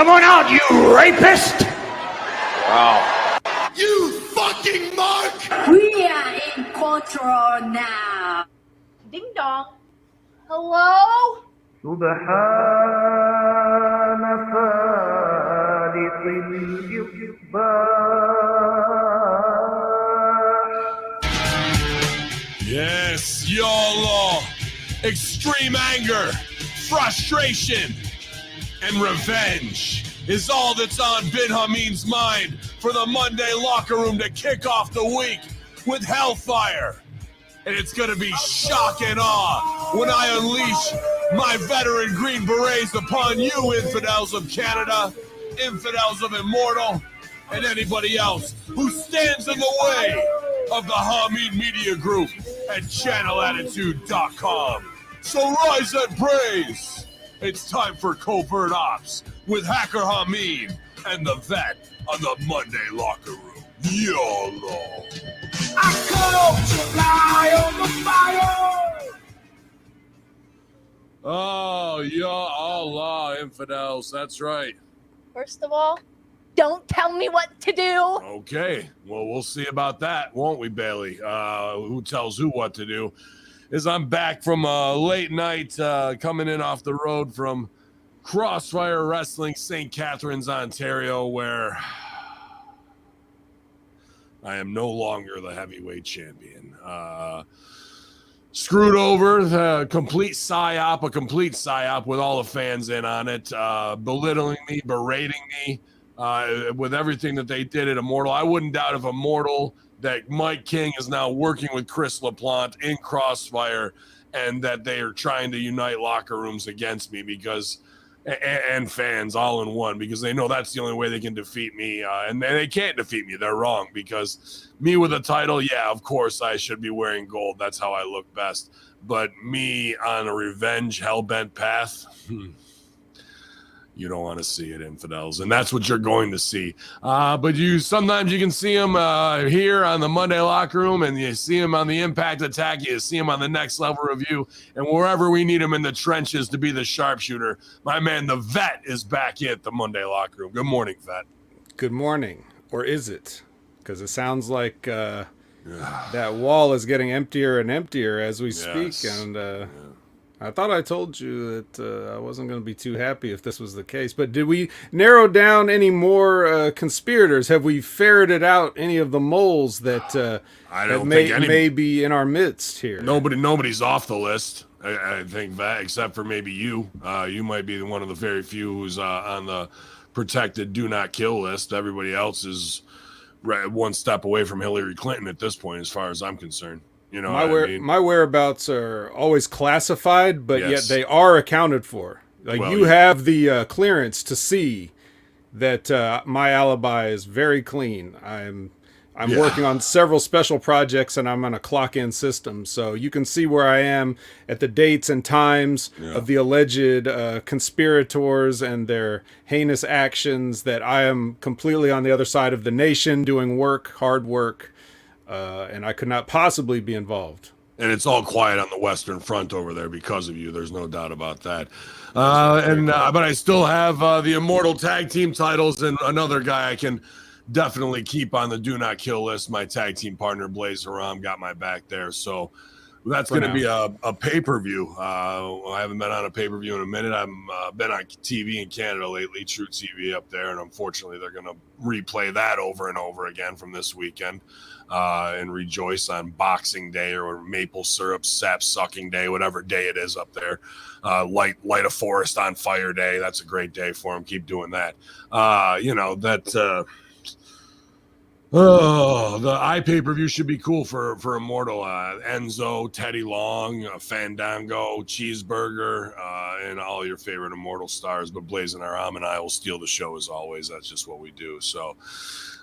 Come on out, you rapist! Wow. You fucking mark! We are in control now. Ding dong. Hello? سبحان فالق الإصباح. Yes, YOLO. Extreme anger, frustration, and revenge is all that's on Bin Hameen's mind for the Monday Locker Room to kick off the week with Hellfire. And it's going to be shock and awe when I unleash my veteran Green Berets upon you, infidels of Canada, infidels of Immortal, and anybody else who stands in the way of the Hameen Media Group at channelattitude.com. So rise and praise. It's time for Covert Ops with Hacker Hameen and the Vet on the Monday Locker Room. YOLO. I call July on the fire! Oh, Allah, infidels. That's right. First of all, don't tell me what to do. Okay. Well, we'll see about that, won't we, Bailey? Who tells who what to do? As I'm back from a late night coming in off the road from Crossfire Wrestling, St. Catharines, Ontario, where I am no longer the heavyweight champion. Screwed over, complete psyop with all the fans in on it, belittling me, berating me with everything that they did at Immortal. I wouldn't doubt if Immortal that Mike King is now working with Chris LaPlante in Crossfire and that they are trying to unite locker rooms against me because and fans all in one because they know that's the only way they can defeat me. And they can't defeat me. They're wrong because me with a title, yeah, of course I should be wearing gold. That's how I look best. But me on a revenge hell-bent path, you don't want to see it, infidels, and that's what you're going to see. But sometimes you can see them here on the Monday Locker Room, and you see them on the Impact Attack. You see them on the Next Level Review, and wherever we need them in the trenches to be the sharpshooter. My man, the Vet, is back at the Monday Locker Room. Good morning, Vet. Good morning, or is it? Because it sounds like that wall is getting emptier and emptier as we speak, and. I thought I told you that I wasn't going to be too happy if this was the case. But did we narrow down any more conspirators? Have we ferreted out any of the moles that may be in our midst here? Nobody's off the list. I think that, except for maybe you. You might be one of the very few who's on the protected do not kill list. Everybody else is one step away from Hillary Clinton at this point, as far as I'm concerned. You know, my whereabouts are always classified, but yet they are accounted for. Like you have the clearance to see that my alibi is very clean. I'm working on several special projects, and I'm on a clock-in system, so you can see where I am at the dates and times of the alleged conspirators and their heinous actions. That I am completely on the other side of the nation, doing hard work. And I could not possibly be involved. And it's all quiet on the Western Front over there because of you. There's no doubt about that. But I still have the Immortal Tag Team titles and another guy I can definitely keep on the do not kill list. My tag team partner, Blaze Haram, got my back there. So that's going to be a pay-per-view. I haven't been on a pay-per-view in a minute. I've been on TV in Canada lately, True TV up there, and unfortunately they're going to replay that over and over again from this weekend and rejoice on Boxing Day or maple syrup sap sucking day, whatever day it is up there. Light a forest on fire day. That's a great day for them. Keep doing that. The iPay-per-view should be cool for Immortal. Enzo, Teddy Long, Fandango, Cheeseburger, and all your favorite Immortal stars. But Blazing Aram and I will steal the show as always. That's just what we do. So,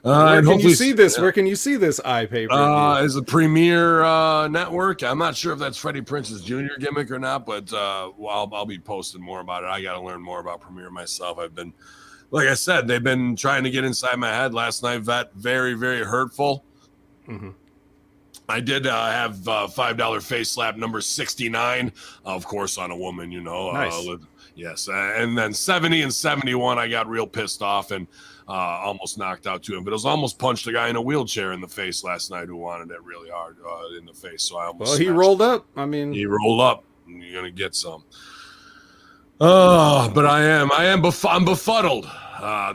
where can you see this? Where can you see this iPay-per-view? Is the Premier Network. I'm not sure if that's Freddie Prince's Jr. gimmick or not, but I'll be posting more about it. I got to learn more about Premier myself. Like I said, they've been trying to get inside my head last night. Vet, very, very hurtful. Mm-hmm. I did have $5 face slap number 69, of course, on a woman, you know. Nice. Yes. And then 70 and 71, I got real pissed off and almost knocked out to him. But it was almost punched a guy in a wheelchair in the face last night who wanted it really hard in the face. So I almost. Well, he rolled up. I mean, he rolled up. You're gonna get some. Oh, but I'm befuddled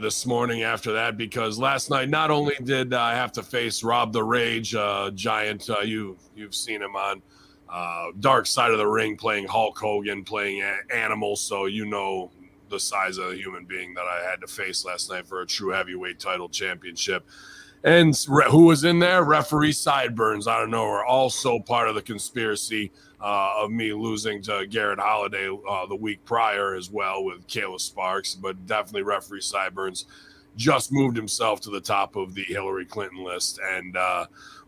this morning after that, because last night not only did I have to face Rob the Rage Giant, you've seen him on Dark Side of the Ring playing Hulk Hogan, playing Animal, so you know the size of the human being that I had to face last night for a true heavyweight title championship. And who was in there? Referee Sideburns out of nowhere, also part of the conspiracy of me losing to Garrett Holiday the week prior as well with Kayla Sparks. But definitely Referee Sideburns just moved himself to the top of the Hillary Clinton list. And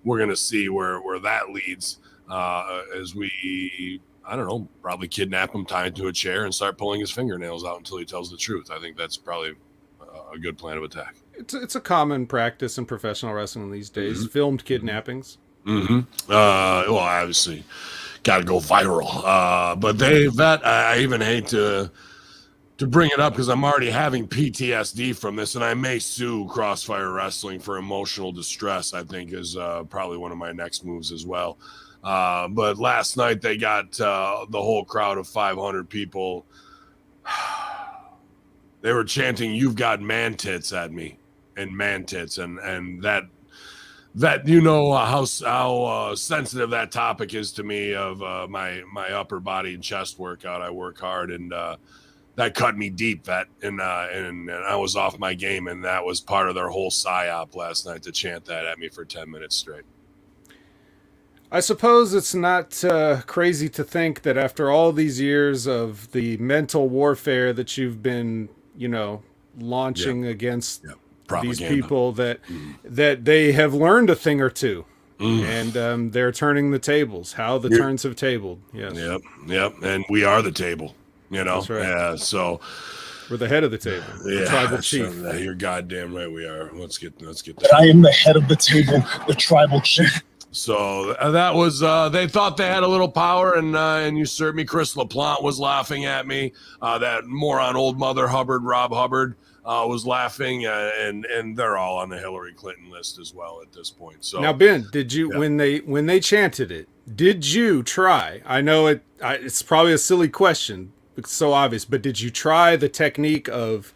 we're going to see where that leads as we, I don't know, probably kidnap him, tie him to a chair, and start pulling his fingernails out until he tells the truth. I think that's probably a good plan of attack. It's a common practice in professional wrestling these days. Mm-hmm. Filmed kidnappings. Mm-hmm. Well, obviously, got to go viral. But I even hate to bring it up because I'm already having PTSD from this, and I may sue Crossfire Wrestling for emotional distress. I think is probably one of my next moves as well. But last night they got the whole crowd of 500 people. They were chanting, "You've got man tits" at me, and man tits, and that you know how sensitive that topic is to me of my upper body and chest workout. I work hard, and that cut me deep. And I was off my game, and that was part of their whole psyop last night to chant that at me for 10 minutes straight. I suppose it's not crazy to think that after all these years of the mental warfare that you've been, launching against these people, that they have learned a thing or two, and they're turning the tables. How the turns have tabled. Yes. Yep. And we are the table. That's right. Yeah. So we're the head of the table. The tribal chief. You're goddamn right. We are. Let's get that. I am the head of the table, the tribal chief. So that was, they thought they had a little power and usurped me. Chris LaPlante was laughing at me. That moron old Mother Hubbard, Rob Hubbard, was laughing, and they're all on the Hillary Clinton list as well at this point. So now, Ben, did you, when they chanted it, did you try? I know it's probably a silly question. It's so obvious, but did you try the technique of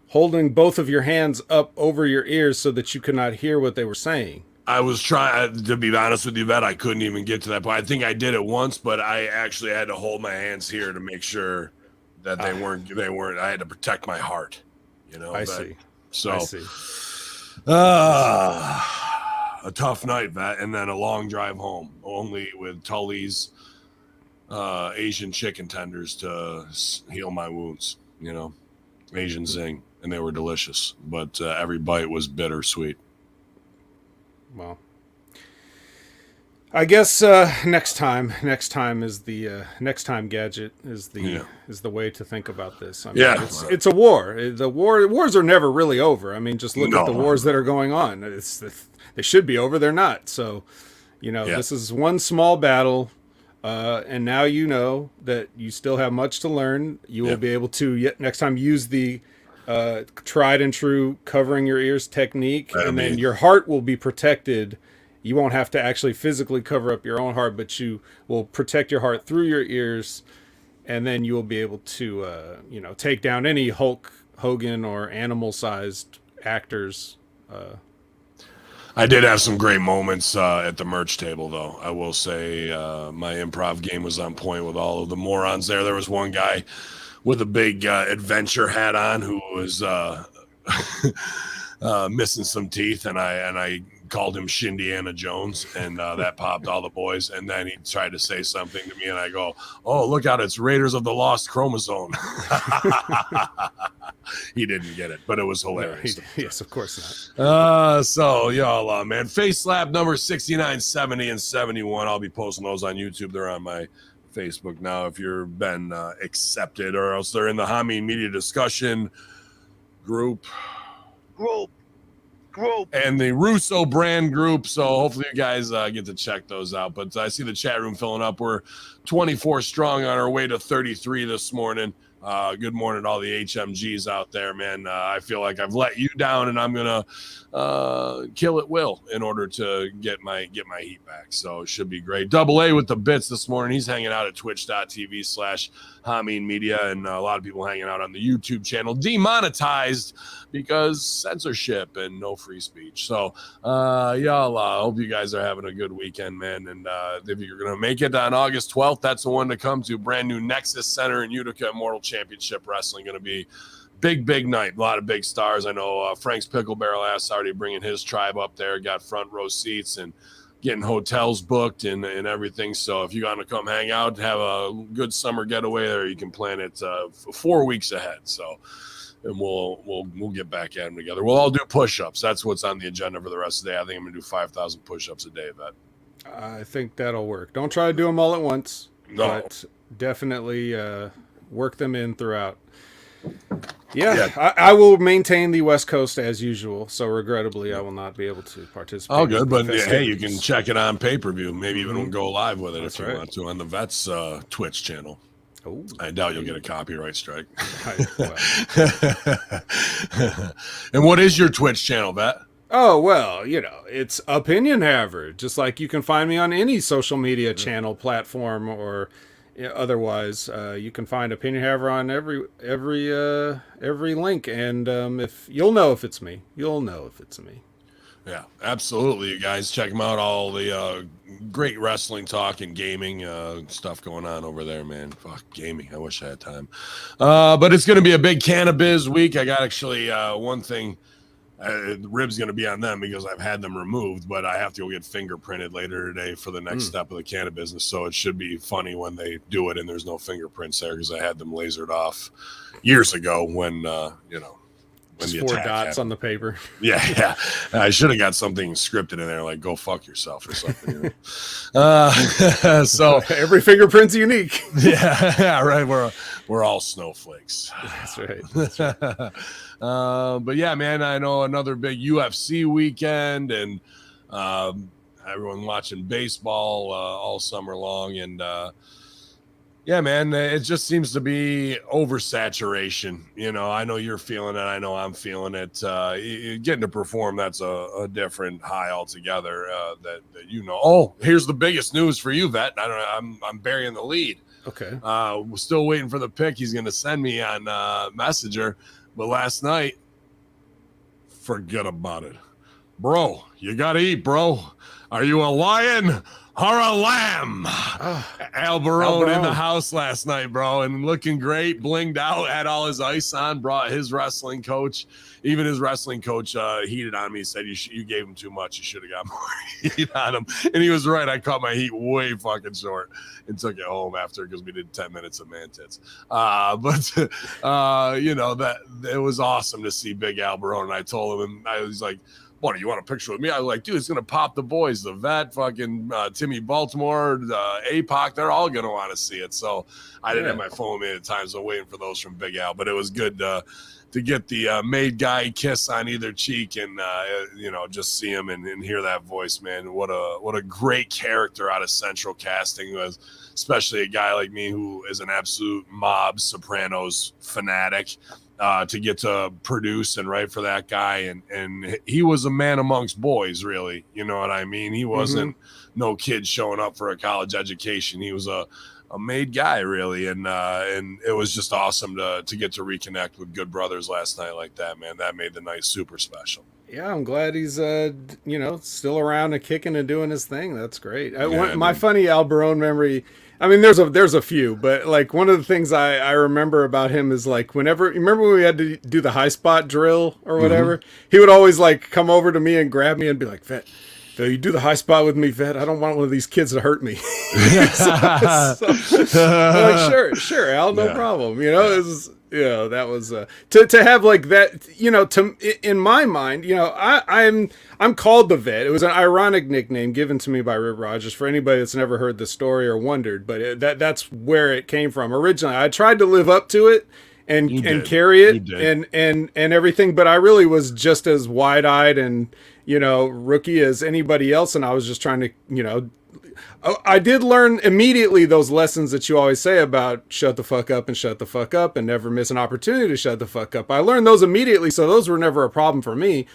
holding both of your hands up over your ears so that you could not hear what they were saying? I was trying, to be honest with you, Vet, I couldn't even get to that point. I think I did it once, but I actually had to hold my hands here to make sure that they weren't, I had to protect my heart, I see. So, I see. A tough night, Vet, and then a long drive home, only with Tully's Asian chicken tenders to heal my wounds, Asian zing, and they were delicious, but every bite was bittersweet. Well, I guess next time is the next time gadget is the way to think about this. I mean, it's a war. Wars are never really over. I mean, just look at the wars that are going on. They should be over. They're not. So, this is one small battle, and now you know that you still have much to learn. You will be able to next time use the tried and true covering your ears technique, and then your heart will be protected. You won't have to actually physically cover up your own heart, but you will protect your heart through your ears, and then you will be able to take down any Hulk Hogan or animal sized actors. I did have some great moments at the merch table, though. I will say my improv game was on point with all of the morons there. There was one guy with a big adventure hat on who was missing some teeth, and I called him Shindiana Jones, and that popped all the boys. And then he tried to say something to me, and I go, "Oh, look out, it's Raiders of the Lost Chromosome." He didn't get it, but it was hilarious. Yes, of course not. So y'all, man, face slap number 69, 70, and 71. I'll be posting those on YouTube. They're on my Facebook now if you've been accepted, or else they're in the Hami Media discussion group. group. and the Russo brand group. So hopefully you guys get to check those out. But I see the chat room filling up. We're 24 strong on our way to 33 this morning. Good morning to all the HMGs out there, man. I feel like I've let you down, and I'm gonna kill it will in order to get my heat back. So it should be great. Double A with the bits this morning. He's hanging out at twitch.tv/Hameen Media, and a lot of people hanging out on the YouTube channel, demonetized because censorship and no free speech. So y'all, hope you guys are having a good weekend, man. And if you're gonna make it on August 12th, that's the one to come to. Brand new Nexus Center in Utica, Immortal Championship Wrestling. Going to be big night. A lot of big stars. I know Frank's Pickle Barrel ass already bringing his tribe up there. Got front row seats and getting hotels booked and everything. So if you want to come hang out, have a good summer getaway there, you can plan it 4 weeks ahead. So, and we'll get back at them together. We'll all do push-ups. That's what's on the agenda for the rest of the day. I think I'm gonna do 5,000 push-ups a day, Vet. I think that'll work. Don't try to do them all at once, No. but definitely work them in throughout. Yeah. I will maintain the West Coast as usual, so regrettably I will not be able to participate. Oh, good, but in the hey, you festivities. can check it on pay-per-view. Maybe even go live with it That's if you right. want to on the Vets Twitch channel. Oh, I doubt you'll get a copyright strike. well. And what is your Twitch channel, Vet? Oh, well, it's Opinion Haver. Just like you can find me on any social media channel, platform, or otherwise. You can find Opinion Haver on every link, and if you'll know if it's me, Yeah, absolutely, you guys. Check them out. All the great wrestling talk and gaming stuff going on over there, man. Fuck, gaming. I wish I had time. But it's going to be a big cannabis week. I got actually one thing. The rib's going to be on them because I've had them removed, but I have to go get fingerprinted later today for the next step of the cannabis business. So it should be funny when they do it and there's no fingerprints there because I had them lasered off years ago when, when Just the 4 attack dots happened. on the paper. Yeah. I should have got something scripted in there, like "go fuck yourself" or something. So Every fingerprint's unique. yeah, right. We're all snowflakes. That's right. But yeah, man, I know another big UFC weekend, and everyone watching baseball all summer long, and yeah, man, it just seems to be oversaturation. I know you're feeling it. I know I'm feeling it. Getting to perform, that's a different high altogether. That Oh, here's the biggest news for you, Vet. I'm burying the lead. Okay. We're still waiting for the pic he's going to send me on Messenger. But last night, forget about it. Bro, you got to eat, bro. Are you a lion or a lamb? Al Barone in the house last night, bro, and looking great, blinged out, had all his ice on, brought his wrestling coach. Even his wrestling coach heated on me. He said, you gave him too much. You should have got more heat on him. And he was right. I cut my heat way fucking short and took it home after because we did 10 minutes of man tits. That it was awesome to see Big Al Barone. And I told him, and I was like, "What, do you want a picture with me?" I was like, "Dude, it's going to pop the boys, the Vet, fucking Timmy Baltimore, APOC. They're all going to want to see it." So I didn't have my phone with me at the time, so I'm waiting for those from Big Al. But it was good to get the made guy kiss on either cheek and, just see him and hear that voice, man. What a great character out of Central Casting was, especially a guy like me who is an absolute mob Sopranos fanatic. To get to produce and write for that guy. And he was a man amongst boys, really. You know what I mean? He wasn't no kid showing up for a college education. He was a made guy, really. And it was just awesome to get to reconnect with good brothers last night like that, man. That made the night super special. Yeah, I'm glad he's still around and kicking and doing his thing. That's great. Yeah, my funny Al Barone memory. I mean, there's a few, but like one of the things I remember about him is like remember when we had to do the high spot drill or whatever, he would always like come over to me and grab me and be like, "Vet, you do the high spot with me, Vet. I don't want one of these kids to hurt me." I'm like, sure, Al, no problem. That was to have like that. In my mind, I'm called the Vet. It was an ironic nickname given to me by Rip Rogers for anybody that's never heard the story or wondered. But that's where it came from originally. I tried to live up to it, and carry it You did. and everything. But I really was just as wide eyed and, you know, rookie as anybody else. And I was just trying to, you know, I did learn immediately those lessons that you always say about shut the fuck up and shut the fuck up and never miss an opportunity to shut the fuck up. I learned those immediately, so those were never a problem for me.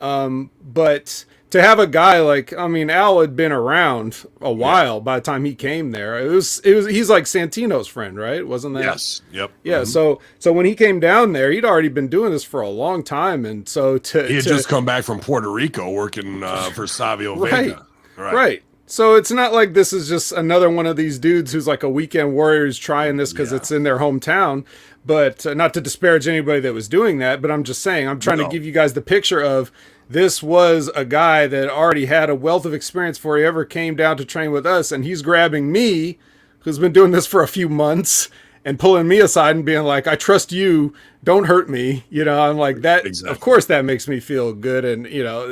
But to have a guy like, I mean, Al had been around a while by the time he came there. He's like Santino's friend, right? Wasn't that? Yes. Yep. Yeah. So when he came down there, he'd already been doing this for a long time. And so he had just come back from Puerto Rico working for Savio Vega. Right. So it's not like this is just another one of these dudes who's like a weekend warrior who's trying this because it's in their hometown. But not to disparage anybody that was doing that, but I'm just saying, I'm trying to give you guys the picture of this was a guy that already had a wealth of experience before he ever came down to train with us. And he's grabbing me, who's been doing this for a few months, and pulling me aside and being like, I trust you, don't hurt me. You know, I'm like that. Exactly. Of course that makes me feel good. And, you know,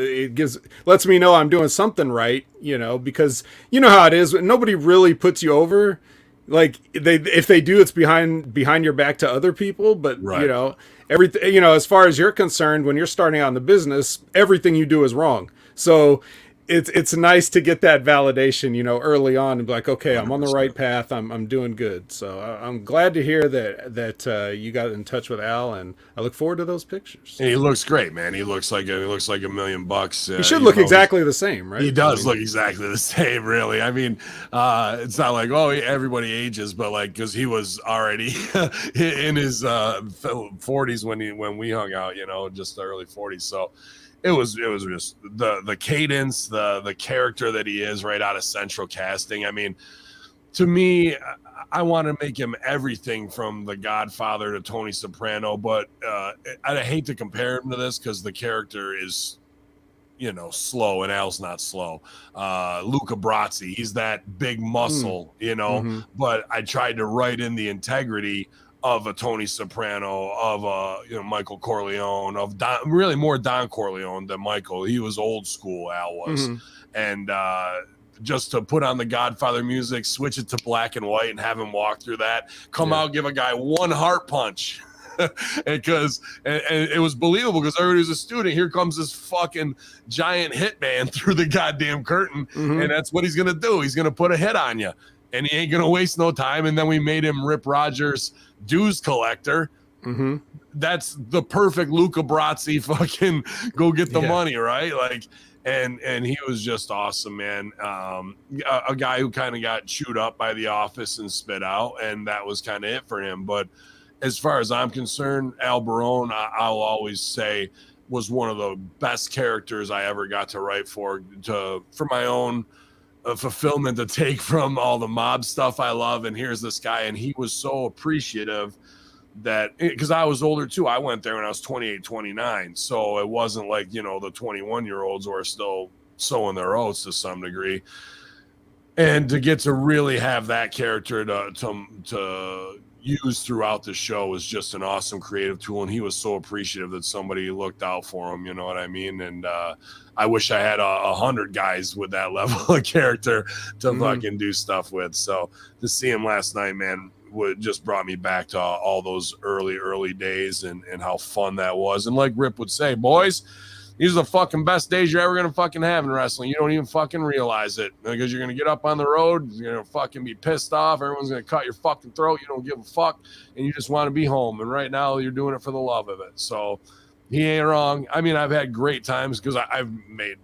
lets me know I'm doing something right, you know, because you know how it is. Nobody really puts you over. Like if they do, it's behind your back to other people. But you know, everything, you know, as far as you're concerned, when you're starting out in the business, everything you do is wrong. So it's nice to get that validation, you know, early on and be like, okay, I'm on the right path. I'm doing good. So I'm glad to hear that you got in touch with Al, and I look forward to those pictures. And he looks great, man. He looks like $1 million. He should look exactly the same, right? He does look exactly the same, really. I mean, it's not like, oh, everybody ages, but like, because he was already in his 40s when we hung out, you know, just the early 40s. So it was just the cadence, the character that he is right out of Central Casting. I mean, to me, I want to make him everything from The Godfather to Tony Soprano, but I hate to compare him to this because the character is, you know, slow, and Al's not slow. Luca Brasi, he's that big muscle, you know, but I tried to write in the integrity of a Tony Soprano, of you know, Michael Corleone, of really more Don Corleone than Michael. He was old school, Al was. And just to put on the Godfather music, switch it to black and white and have him walk through that, come out, give a guy one heart punch. Because and it was believable because everybody was a student. Here comes this fucking giant hitman through the goddamn curtain, and that's what he's gonna do. He's gonna put a hit on you, and he ain't gonna waste no time. And then we made him Rip Rogers' dues collector. That's the perfect Luca Brasi fucking go get the money, right? Like, and he was just awesome, man. A guy who kind of got chewed up by the office and spit out, and that was kind of it for him. But as far as I'm concerned, Al Barone, I'll always say, was one of the best characters I ever got to write for my own fulfillment, to take from all the mob stuff I love. And here's this guy, and he was so appreciative that, because I was older too. I went there when I was 28, 29. So it wasn't like, you know, the 21-year-olds who are still sowing their oats to some degree. And to get to really have that character to use throughout the show was just an awesome creative tool. And he was so appreciative that somebody looked out for him, you know what I mean? And I wish I had 100 guys with that level of character to fucking do stuff with. So to see him last night, man, just brought me back to all those early days and how fun that was. And like Rip would say, boys, these are the fucking best days you're ever going to fucking have in wrestling. You don't even fucking realize it, because you're going to get up on the road. You're going to fucking be pissed off. Everyone's going to cut your fucking throat. You don't give a fuck. And you just want to be home. And right now you're doing it for the love of it. So he ain't wrong. I mean, I've had great times because I've made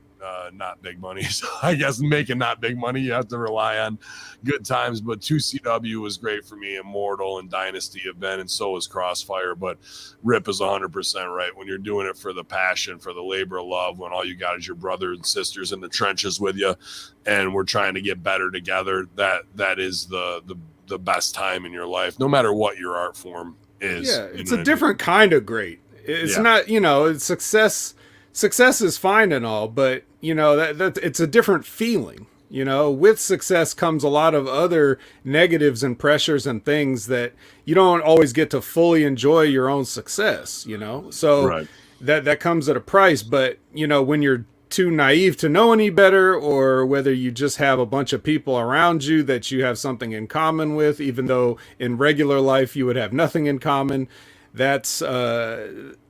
not big money. So I guess making not big money, you have to rely on good times. But 2CW was great for me. Immortal and Dynasty have been, and so is Crossfire. But Rip is 100% right. When you're doing it for the passion, for the labor of love, when all you got is your brothers and sisters in the trenches with you, and we're trying to get better together, that is the best time in your life, no matter what your art form is. Yeah, it's a different kind of great. It's not, you know, it's success is fine and all, but you know, that it's a different feeling. You know, with success comes a lot of other negatives and pressures and things that you don't always get to fully enjoy your own success, you know? So that comes at a price. But, you know, when you're too naive to know any better, or whether you just have a bunch of people around you that you have something in common with, even though in regular life you would have nothing in common, that's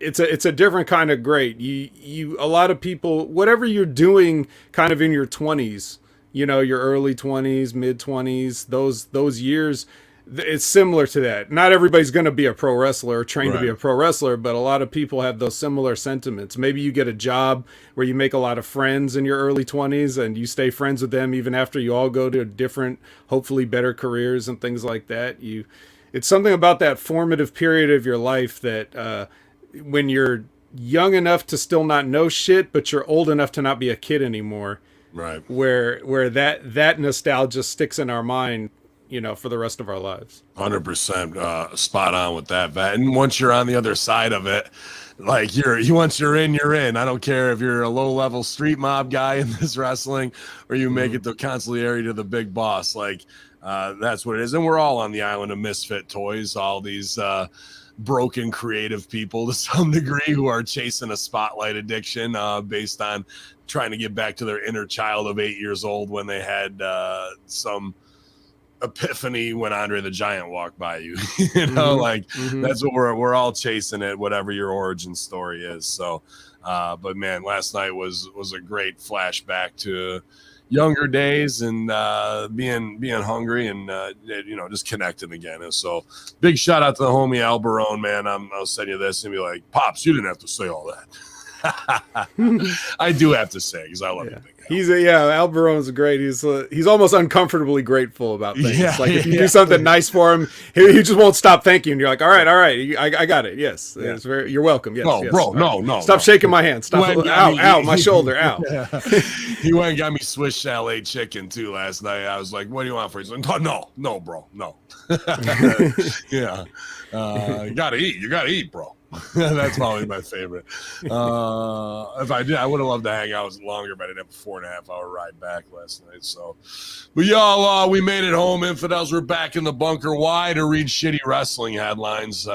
it's a different kind of great. You a lot of people, whatever you're doing kind of in your 20s, you know, your early 20s, mid 20s, those years, it's similar to that. Not everybody's going to be a pro wrestler or trained to be a pro wrestler, but a lot of people have those similar sentiments. Maybe you get a job where you make a lot of friends in your early 20s and you stay friends with them even after you all go to different, hopefully better careers and things like that. It's something about that formative period of your life that when you're young enough to still not know shit, but you're old enough to not be a kid anymore. Right. Where that nostalgia sticks in our mind, you know, for the rest of our lives. 100% spot on with that, Vat. And once you're on the other side of it, like once you're in, you're in. I don't care if you're a low-level street mob guy in this wrestling or you make it the consigliere to the big boss. Like, that's what it is. And we're all on the island of misfit toys, all these broken creative people to some degree who are chasing a spotlight addiction based on trying to get back to their inner child of 8 years old when they had some epiphany when Andre the Giant walked by you. You know, that's what we're all chasing it, whatever your origin story is. So but man, last night was a great flashback to younger days and being hungry and you know, just connecting again. And so big shout out to the homie Al Barone, man. I'll send you this and be like, Pops, you didn't have to say all that. I do have to say, because I love you, big Al. Al Barone's great. He's almost uncomfortably grateful about things. Yeah, like if you do something nice for him, he just won't stop thanking you. And you're like, all right, I got it. Yes, it's you're welcome. Yes, no, yes. bro, no. Stop shaking my hand. Stop. Ow, my shoulder. Ow. Yeah. He went and got me Swiss chalet chicken too last night. I was like, what do you want for it? No, bro, no. Yeah, you gotta eat, bro. That's probably my favorite. If I did, I would have loved to hang out longer, but I didn't have a 4.5-hour ride back last night. So, but y'all, we made it home. Infidels, we're back in the bunker. Why? To read shitty wrestling headlines.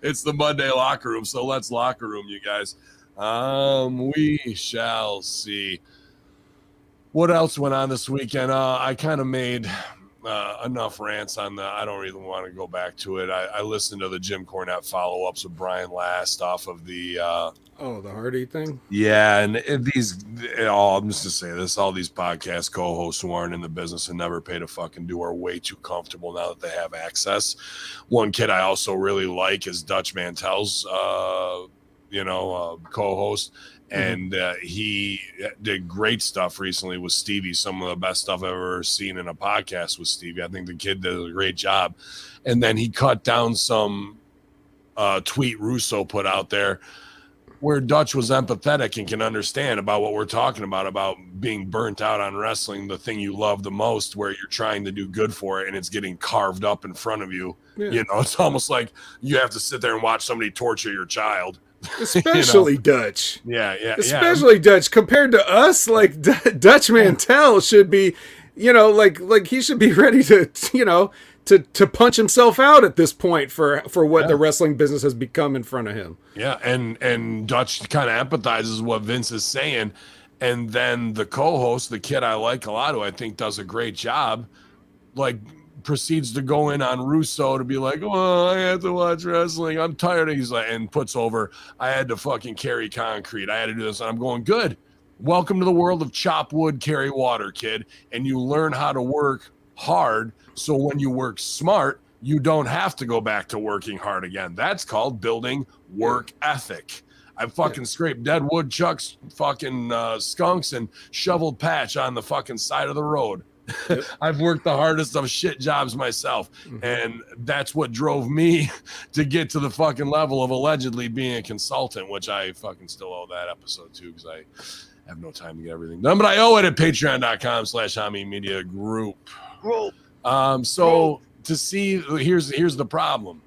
It's the Monday locker room, so let's locker room, you guys. We shall see. What else went on this weekend? I kind of made enough rants on I don't really want to go back to it. I listened to the Jim Cornette follow-ups with Brian Last off of the the Hardy thing. Yeah, and I'm just to say this, all these podcast co-hosts who aren't in the business and never paid a fucking due are way too comfortable now that they have access. One kid I also really like is Dutch Mantel's co-host. And he did great stuff recently with Stevie. Some of the best stuff I've ever seen in a podcast with Stevie. I think the kid did a great job. And then he cut down some tweet Russo put out there where Dutch was empathetic and can understand about what we're talking about being burnt out on wrestling, the thing you love the most, where you're trying to do good for it and it's getting carved up in front of you. Yeah. You know, it's almost like you have to sit there and watch somebody torture your child. Especially Dutch. Yeah. Especially Dutch. Compared to us, like Dutch Mantel should be, like he should be ready to, to punch himself out at this point for what the wrestling business has become in front of him. Yeah, and Dutch kind of empathizes what Vince is saying. And then the co-host, the kid I like a lot, who I think does a great job, like proceeds to go in on Russo to be like, oh, I have to watch wrestling. I'm tired. He's like, and puts over, I had to fucking carry concrete. I had to do this. And I'm going, good. Welcome to the world of chop wood, carry water, kid. And you learn how to work hard. So when you work smart, you don't have to go back to working hard again. That's called building work ethic. I fucking scraped dead woodchucks, fucking skunks, and shoveled patch on the fucking side of the road. Yep. I've worked the hardest of shit jobs myself. And that's what drove me to get to the fucking level of allegedly being a consultant, which I fucking still owe that episode too, because I have no time to get everything done. But I owe it at patreon.com/Hami Media Group. So to see, here's the problem.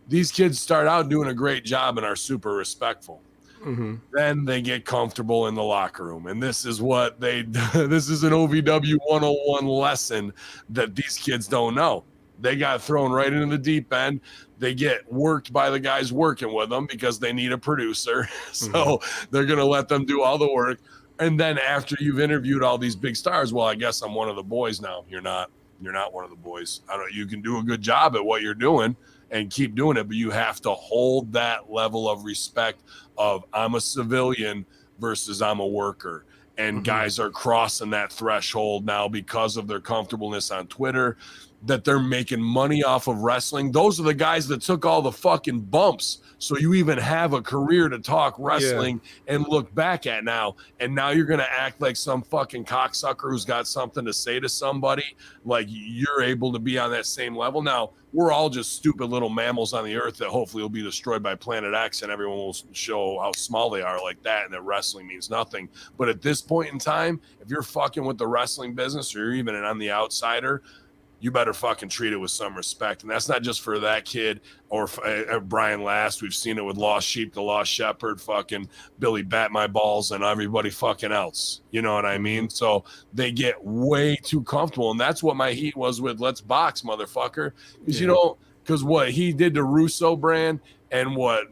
These kids start out doing a great job and are super respectful. Mm-hmm. Then they get comfortable in the locker room. And this is what this is an OVW 101 lesson that these kids don't know. They got thrown right into the deep end. They get worked by the guys working with them because they need a producer. So they're going to let them do all the work. And then after you've interviewed all these big stars, well, I guess I'm one of the boys now. You're not one of the boys. You can do a good job at what you're doing. and keep doing it. But you have to hold that level of respect of I'm a civilian versus I'm a worker. And guys are crossing that threshold now because of their comfortableness on Twitter, that they're making money off of wrestling. Those are the guys that took all the fucking bumps. So you even have a career to talk wrestling and look back at now. And now you're going to act like some fucking cocksucker who's got something to say to somebody. Like you're able to be on that same level. Now, we're all just stupid little mammals on the earth that hopefully will be destroyed by Planet X, and everyone will show how small they are like that, and that wrestling means nothing. But at this point in time, if you're fucking with the wrestling business or you're even on the outsider, you better fucking treat it with some respect. And that's not just for that kid or Brian Last. We've seen it with Lost Sheep, The Lost Shepherd, fucking Billy Bat My Balls, and everybody fucking else. You know what I mean? So they get way too comfortable. And that's what my heat was with Let's Box, motherfucker. Because, you know, because what he did to Russo brand and what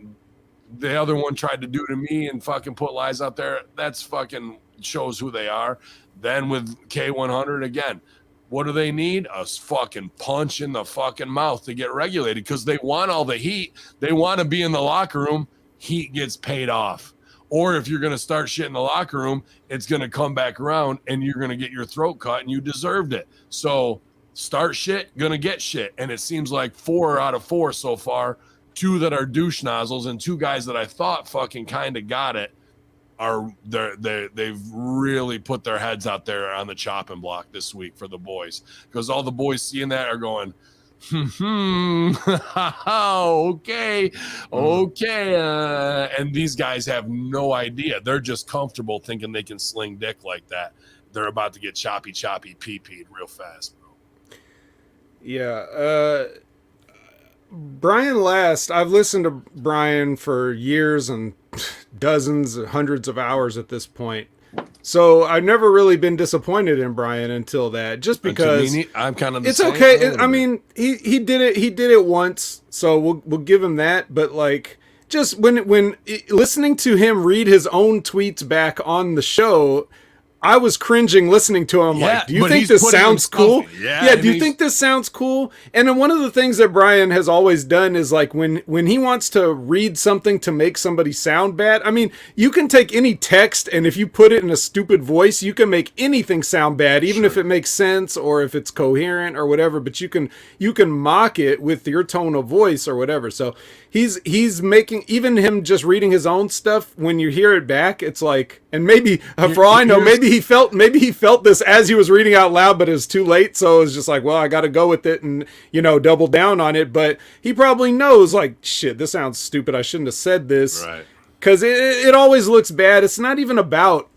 the other one tried to do to me and fucking put lies out there, that's fucking shows who they are. Then with K100, again, what do they need? A fucking punch in the fucking mouth to get regulated because they want all the heat. They want to be in the locker room. Heat gets paid off. Or if you're going to start shit in the locker room, it's going to come back around and you're going to get your throat cut and you deserved it. So start shit, going to get shit. And it seems like 4 out of 4 so far, 2 that are douche nozzles and 2 guys that I thought fucking kind of got it, they've really put their heads out there on the chopping block this week for the boys, because all the boys seeing that are going, okay, and these guys have no idea. They're just comfortable thinking they can sling dick like that. They're about to get choppy pee-peed real fast, bro. Yeah, Brian Last, I've listened to Brian for years and dozens, hundreds of hours at this point. So I've never really been disappointed in Brian until that, just because I'm kind of it's okay. I mean, he did it once, so we'll give him that. But like, just when listening to him read his own tweets back on the show, I was cringing listening to him. Like, do you think this sounds cool? Yeah. Do you think this sounds cool? And then one of the things that Brian has always done is like when he wants to read something to make somebody sound bad. I mean, you can take any text and if you put it in a stupid voice, you can make anything sound bad, even if it makes sense or if it's coherent or whatever. But you can mock it with your tone of voice or whatever. So he's making, even him just reading his own stuff, when you hear it back, it's like, and maybe for all I know, maybe he felt this as he was reading out loud, but it was too late. So it was just like, well, I got to go with it and, double down on it. But he probably knows, like, shit, this sounds stupid. I shouldn't have said this. Right. Because it always looks bad. It's not even about,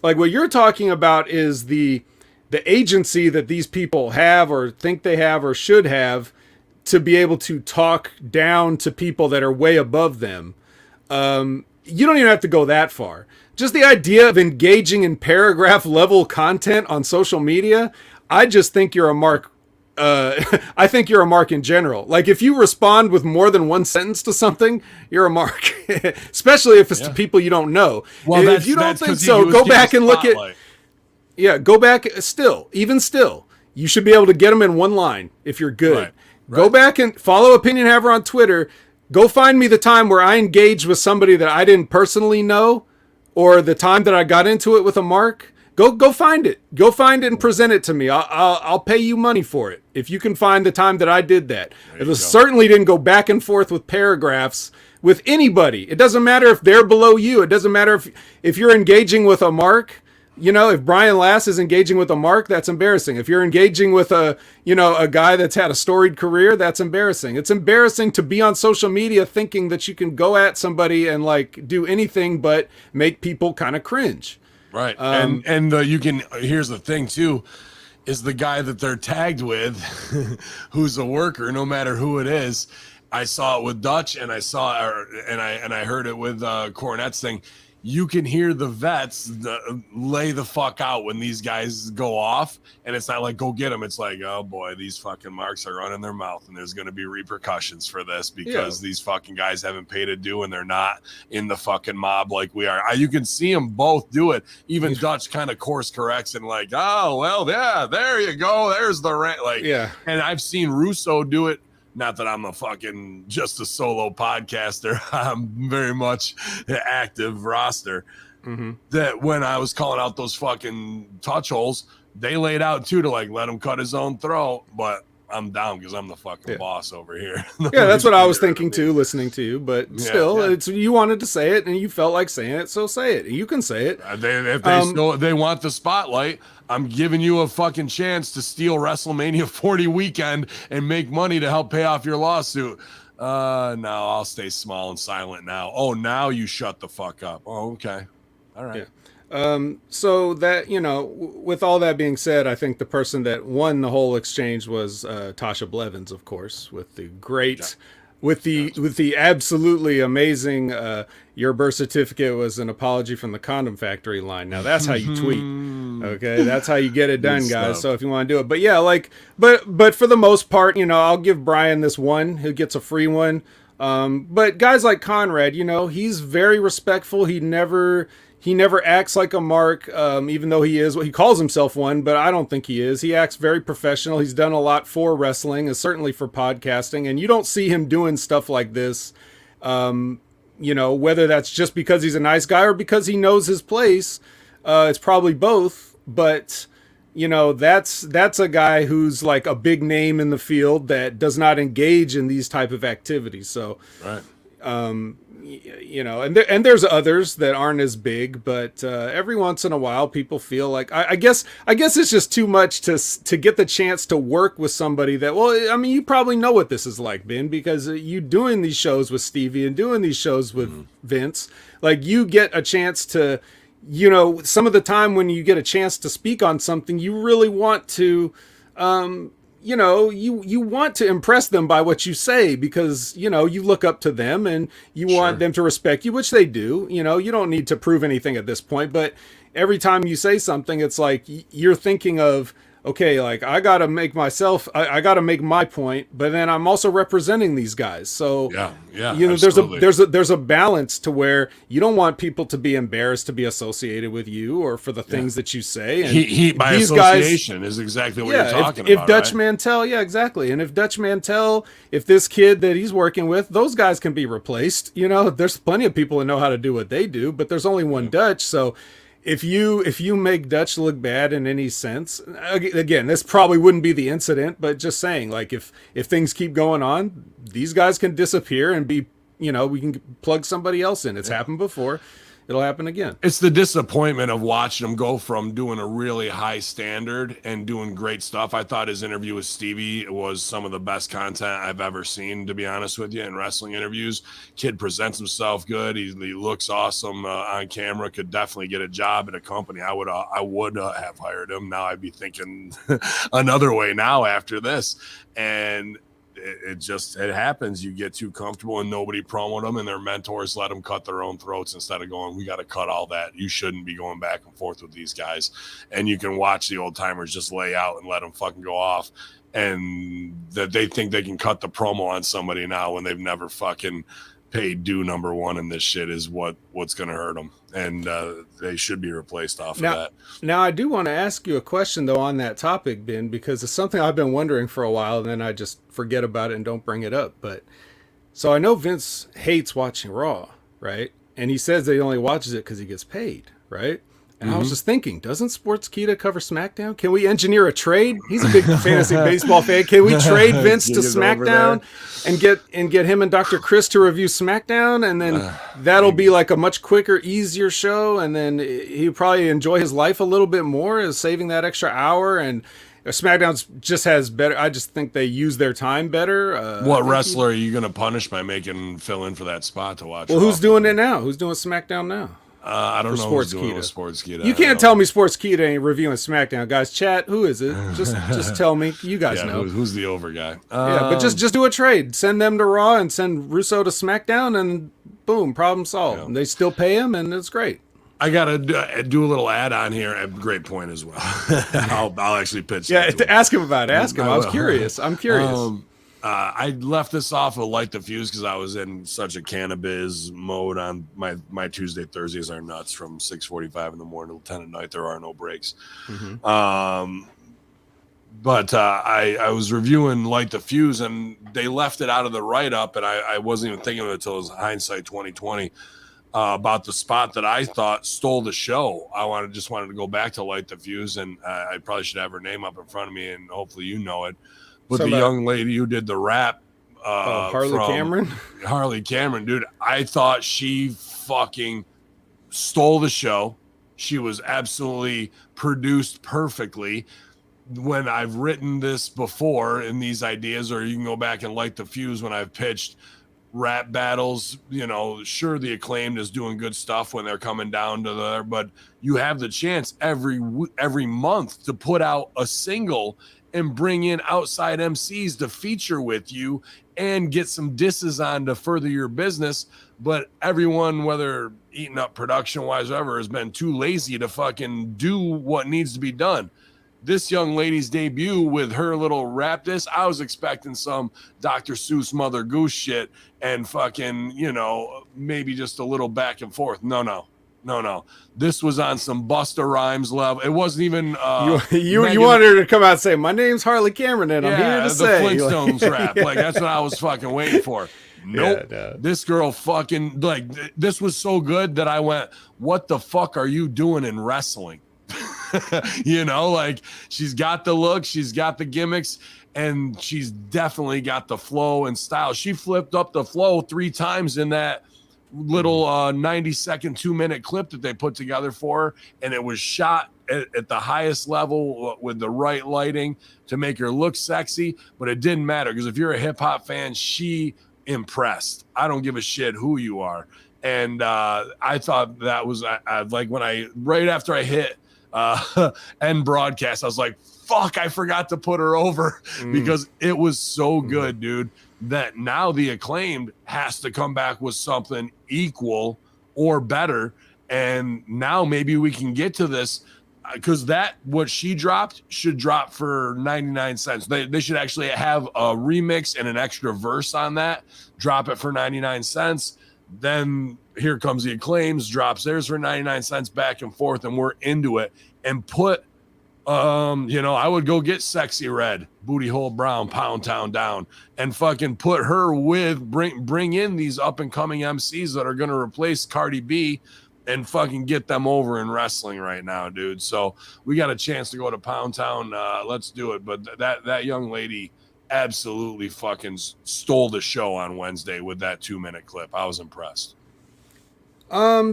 like, what you're talking about is the agency that these people have or think they have or should have to be able to talk down to people that are way above them. You don't even have to go that far. Just the idea of engaging in paragraph level content on social media, I just think you're a mark. I think you're a mark in general. Like, if you respond with more than one sentence to something, you're a mark, especially if it's to people you don't know. Well, if you don't think so, go back and look at. Yeah, go back. Even still, you should be able to get them in one line if you're good. Right. Go back and follow Opinion Haver on Twitter. Go find me the time where I engaged with somebody that I didn't personally know, or the time that I got into it with a mark. Go find it. Go find it and present it to me. I'll pay you money for it if you can find the time that I did that. It certainly didn't go back and forth with paragraphs with anybody. It doesn't matter if they're below you. It doesn't matter if you're engaging with a mark. If Brian Last is engaging with a mark, that's embarrassing. If you're engaging with a guy that's had a storied career, that's embarrassing. It's embarrassing to be on social media thinking that you can go at somebody and like do anything but make people kind of cringe. Right. And you can, here's the thing too, is the guy that they're tagged with, who's a worker, no matter who it is. I saw it with Dutch and I heard it with Cornette's thing. You can hear the vets lay the fuck out when these guys go off, and it's not like, go get them. It's like, oh boy, these fucking marks are running their mouth, and there's going to be repercussions for this because these fucking guys haven't paid a due, and they're not in the fucking mob like we are. You can see them both do it. Even Dutch kind of course corrects and like, oh, well, yeah, there you go. There's the rant. Like, and I've seen Russo do it not that I'm just a solo podcaster. I'm very much an active roster. That when I was calling out those fucking touch holes, they laid out too to like let him cut his own throat, but I'm down because I'm the fucking boss over here. Yeah, that's what I was thinking too, listening to you. But still, it's you wanted to say it and you felt like saying it, so say it. You can say it. If they want the spotlight, I'm giving you a fucking chance to steal WrestleMania 40 weekend and make money to help pay off your lawsuit. No, I'll stay small and silent now. Oh, now you shut the fuck up. Oh, okay. All right. Yeah. So that, with all that being said, I think the person that won the whole exchange was Tasha Blevins, of course, with the great, with the absolutely amazing, your birth certificate was an apology from the condom factory line. Now that's how you tweet. Okay. That's how you get it done, guys. So if you want to do it, but yeah, but for the most part, I'll give Brian this one who gets a free one. But guys like Conrad, he's very respectful. He never acts like a mark, even though he calls himself one, but I don't think he is. He acts very professional. He's done a lot for wrestling and certainly for podcasting. And you don't see him doing stuff like this, whether that's just because he's a nice guy or because he knows his place. It's probably both, but that's a guy who's like a big name in the field that does not engage in these type of activities. So, right. And there's others that aren't as big, but every once in a while people feel like I guess it's just too much to get the chance to work with somebody that, well, I mean, you probably know what this is like, Ben, because you doing these shows with Stevie and doing these shows with Vince, like you get a chance to, some of the time when you get a chance to speak on something, you really want to, you want to impress them by what you say because, you look up to them and you want them to respect you, which they do. You don't need to prove anything at this point, but every time you say something, it's like you're thinking of, okay, like I got to make I got to make my point, but then I'm also representing these guys. So, there's a balance to where you don't want people to be embarrassed to be associated with you or for the things that you say. And heat by association is exactly what you're talking about. If Dutch Mantel, yeah, exactly. And if Dutch Mantel, if this kid that he's working with, those guys can be replaced. There's plenty of people that know how to do what they do, but there's only one Dutch. So if you make Dutch look bad in any sense, again, this probably wouldn't be the incident, but just saying, like, if things keep going on, these guys can disappear and be, we can plug somebody else in. It's happened before. It'll happen again. It's the disappointment of watching him go from doing a really high standard and doing great stuff. I thought his interview with Stevie was some of the best content I've ever seen, to be honest with you, in wrestling interviews. Kid presents himself good. He looks awesome on camera. Could definitely get a job at a company. I would have hired him. Now I'd be thinking another way now after this. And it happens. You get too comfortable and nobody promote them and their mentors let them cut their own throats instead of going, we got to cut all that. You shouldn't be going back and forth with these guys. And you can watch the old timers just lay out and let them fucking go off. And that they think they can cut the promo on somebody now when they've never fucking paid due number one in this shit is what's going to hurt them. And they should be replaced off of that. Now, I do want to ask you a question, though, on that topic, Ben, because it's something I've been wondering for a while, and then I just forget about it and don't bring it up. But so I know Vince hates watching Raw, right? And he says that he only watches it because he gets paid, right? And I was just thinking, doesn't Sportskeeda cover SmackDown? Can we engineer a trade? He's a big fantasy baseball fan. Can we trade Vince to SmackDown and get him and Dr. Chris to review SmackDown? And then that'll be like a much quicker, easier show. And then he'll probably enjoy his life a little bit more as saving that extra hour. And SmackDown just has better. I just think they use their time better. What wrestler are you going to punish by making fill in for that spot to watch? Well, who's doing it now? Who's doing SmackDown now? I don't know who's doing with Sportskeeda. You can't tell me Sportskeeda ain't reviewing SmackDown, guys. Chat, who is it? Just tell me. You guys know. Who's the over guy? But just do a trade. Send them to Raw and send Russo to SmackDown, and boom, problem solved. Yeah. They still pay him, and it's great. I gotta do a little add on here. A great point as well. I'll actually pitch. Yeah, ask him about it. Ask him. I was curious. I'm curious. I left this off of Light the Fuse because I was in such a cannabis mode on my Tuesday, Thursdays are nuts from 6:45 in the morning till 10 at night. There are no breaks. But I was reviewing Light the Fuse, and they left it out of the write-up, and I wasn't even thinking of it until it was hindsight 2020 about the spot that I thought stole the show. I just wanted to go back to Light the Fuse, and I probably should have her name up in front of me, and hopefully you know it. But the young lady who did the rap, Harley Cameron? Harley Cameron, dude, I thought she fucking stole the show. She was absolutely produced perfectly. When I've written this before in these ideas, or you can go back and Light the Fuse when I've pitched rap battles, you know, sure, the Acclaimed is doing good stuff when they're coming down to there, but you have the chance every month to put out a single and bring in outside MCs to feature with you and get some disses on to further your business. But everyone, whether eating up production wise or whatever, has been too lazy to fucking do what needs to be done. This young lady's debut with her little rap disc, I was expecting some Dr. Seuss Mother Goose shit and fucking, you know, maybe just a little back and forth. No. This was on some Busta Rhymes level. It wasn't even you wanted her to come out and say, "My name's Harley Cameron, and I'm here to say." The Flintstones rap. Like, that's what I was fucking waiting for. Nope. Yeah, no. This girl fucking, like, this was so good that I went, what the fuck are you doing in wrestling? You know, like, she's got the look, she's got the gimmicks, and she's definitely got the flow and style. She flipped up the flow 3 times in that little 90-second 2-minute clip that they put together for her, and it was shot at the highest level with the right lighting to make her look sexy. But it didn't matter, because if you're a hip-hop fan, she impressed. I don't give a shit who you are. And I thought that was like, when right after I hit end broadcast, I was like, fuck, I forgot to put her over because it was so good, dude, that now the Acclaimed has to come back with something equal or better. And now maybe we can get to this, because what she dropped should drop for 99 cents. They should actually have a remix and an extra verse on that, drop it for 99 cents. Then here comes the Acclaims, drops theirs for 99 cents, back and forth, and we're into it. And put, you know, I would go get Sexy Red, Booty Hole Brown, Pound Town Down, and fucking put her with, bring in these up and coming MCs that are going to replace Cardi B and fucking get them over in wrestling right now, dude. So we got a chance to go to Pound Town. Let's do it. But that young lady absolutely fucking stole the show on Wednesday with that 2-minute clip. I was impressed.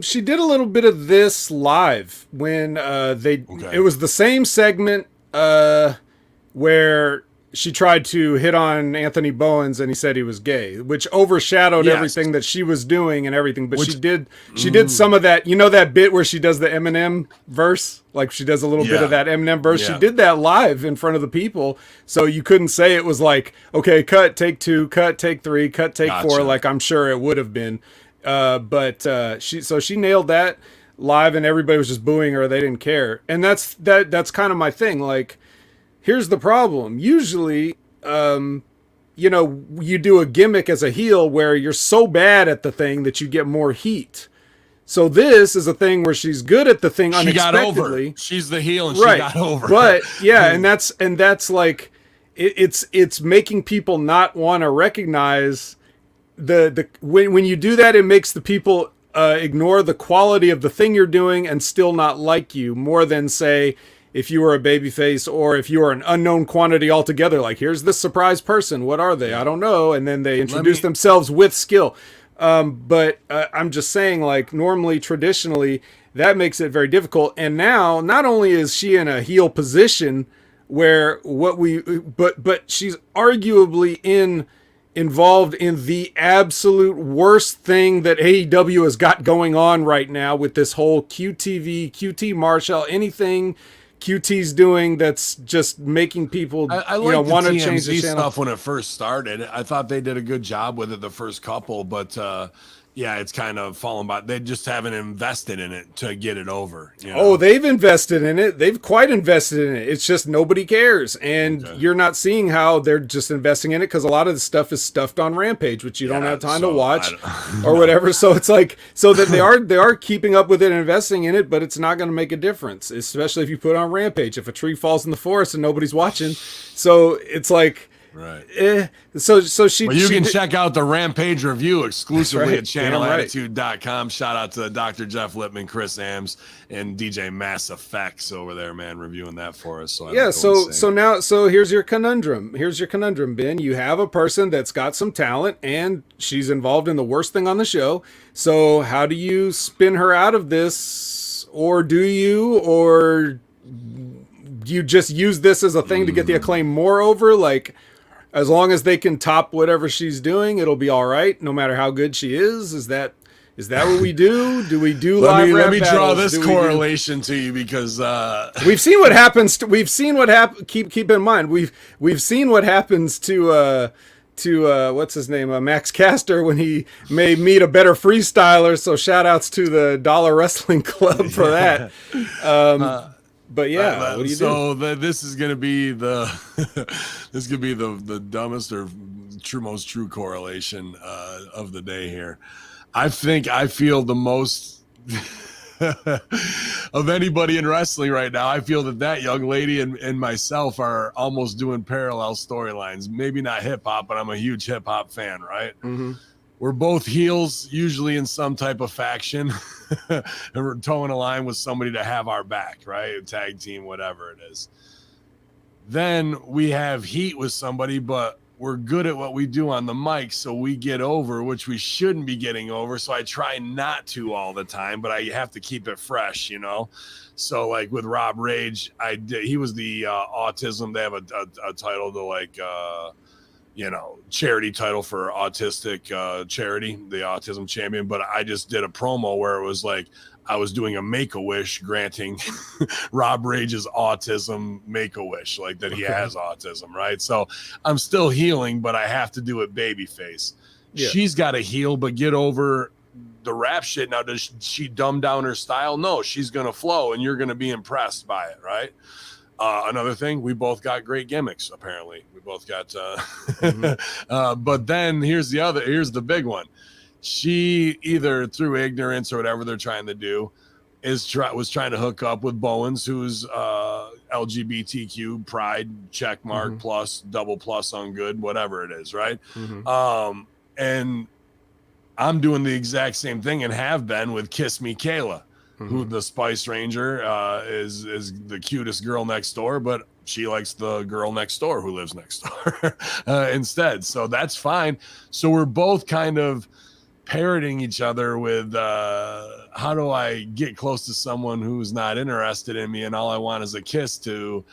She did a little bit of this live when it was the same segment where she tried to hit on Anthony Bowens and he said he was gay, which overshadowed everything that she was doing and everything. But she did some of that, you know, that bit where she does the Eminem verse, like she does a little bit of that Eminem verse. She did that live in front of the people. So you couldn't say it was like, okay, cut, take 2, cut, take 3, cut, take 4, like I'm sure it would have been. But she nailed that live, and everybody was just booing her. They didn't care. And that's kind of my thing. Like, here's the problem. Usually, you know, you do a gimmick as a heel where you're so bad at the thing that you get more heat. So this is a thing where she's good at the thing unexpectedly. She got over. She's the heel and she got over. But yeah, and that's like it's making people not want to recognize when you do that, it makes the people ignore the quality of the thing you're doing and still not like you more than, say, if you were a babyface or if you are an unknown quantity altogether. Like, here's this surprise person. What are they? I don't know. And then they introduce themselves with skill. But I'm just saying, like, normally, traditionally, that makes it very difficult. And now, not only is she in a heel position where but she's arguably involved in the absolute worst thing that AEW has got going on right now with this whole QT Marshall, anything QT's doing that's just making people want to change the channel. Stuff when it first started. I thought they did a good job with it the first couple, but yeah, it's kind of fallen by. They just haven't invested in it to get it over. You know? Oh, they've invested in it. They've quite invested in it. It's just nobody cares. And you're not seeing how they're just investing in it because a lot of the stuff is stuffed on Rampage, which you don't have time to watch or whatever. So it's like, so that they are keeping up with it and investing in it, but it's not going to make a difference, especially if you put on Rampage. If a tree falls in the forest and nobody's watching. So it's like, right. So she. Well, you she can did- check out the Rampage review exclusively right. at channelattitude.com. Shout out to Dr. Jeff Lippman, Chris Ams, and DJ Mass Effects over there, man, reviewing that for us. So I don't go insane. So here's your conundrum. Ben. You have a person that's got some talent and she's involved in the worst thing on the show. So how do you spin her out of this, or do you, or you just use this as a thing to get the Acclaim more over? Like, as long as they can top whatever she's doing, it'll be all right, no matter how good she is. Is that what we do? Do we do live rap Let me draw battles? this correlation to you because we've seen what happens. We've seen what happen. Keep in mind we've seen what happens to what's his name, Max Caster, when he may meet a better freestyler. So shout outs to the Dollar Wrestling Club for that. But yeah, what do you do? So this is gonna be the the dumbest or most true correlation of the day here. I feel the most of anybody in wrestling right now. I feel that young lady and myself are almost doing parallel storylines. Maybe not hip hop, but I'm a huge hip hop fan, right? Mm-hmm. We're both heels, usually in some type of faction, and we're towing a line with somebody to have our back, right? A tag team, whatever it is. Then we have heat with somebody, but we're good at what we do on the mic, so we get over, which we shouldn't be getting over. So I try not to all the time, but I have to keep it fresh, you know? So like with Rob Rage, he was the autism. They have a title to like, charity title for autistic charity, the autism champion. But I just did a promo where it was like I was doing a Make-A-Wish granting Rob Rage's autism Make-A-Wish, like that he has autism, right? So I'm still healing, but I have to do it babyface. Yeah. She's got to heal, but get over the rap shit. Now, does she dumb down her style? No, she's going to flow, and you're going to be impressed by it, right? Another thing, we both got great gimmicks, apparently. We both got but then here's the big one. She, either through ignorance or whatever they're trying to do, was trying to hook up with Bowens, who's LGBTQ pride check mark plus double plus on good, whatever it is, right? And I'm doing the exact same thing and have been with Kiss Me Kayla, who the Spice Ranger is the cutest girl next door, but she likes the girl next door who lives next door instead. So that's fine. So we're both kind of parroting each other with how do I get close to someone who's not interested in me and all I want is a kiss to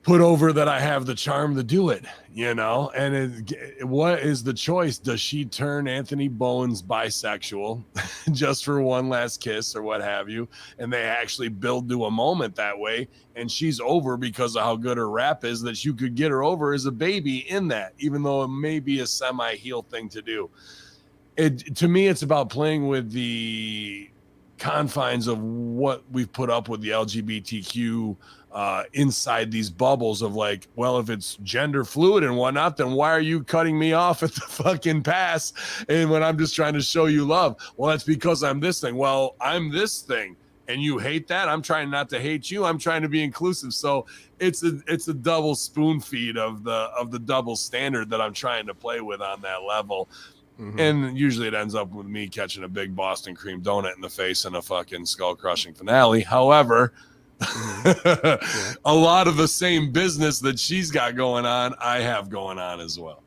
put over that I have the charm to do it, you know? And what is the choice? Does she turn Anthony Bowens bisexual just for one last kiss or what have you? And they actually build to a moment that way. And she's over because of how good her rap is, that you could get her over as a baby in that, even though it may be a semi-heel thing to do. To me, it's about playing with the confines of what we've put up with the LGBTQ inside these bubbles of like, well, if it's gender fluid and whatnot, then why are you cutting me off at the fucking pass? And when I'm just trying to show you love, well, that's because I'm this thing. Well, I'm this thing and you hate that. I'm trying not to hate you. I'm trying to be inclusive. So it's a double spoon feed of the double standard that I'm trying to play with on that level. And usually it ends up with me catching a big Boston cream donut in the face in a fucking skull crushing finale. However, a lot of the same business that she's got going on, I have going on as well.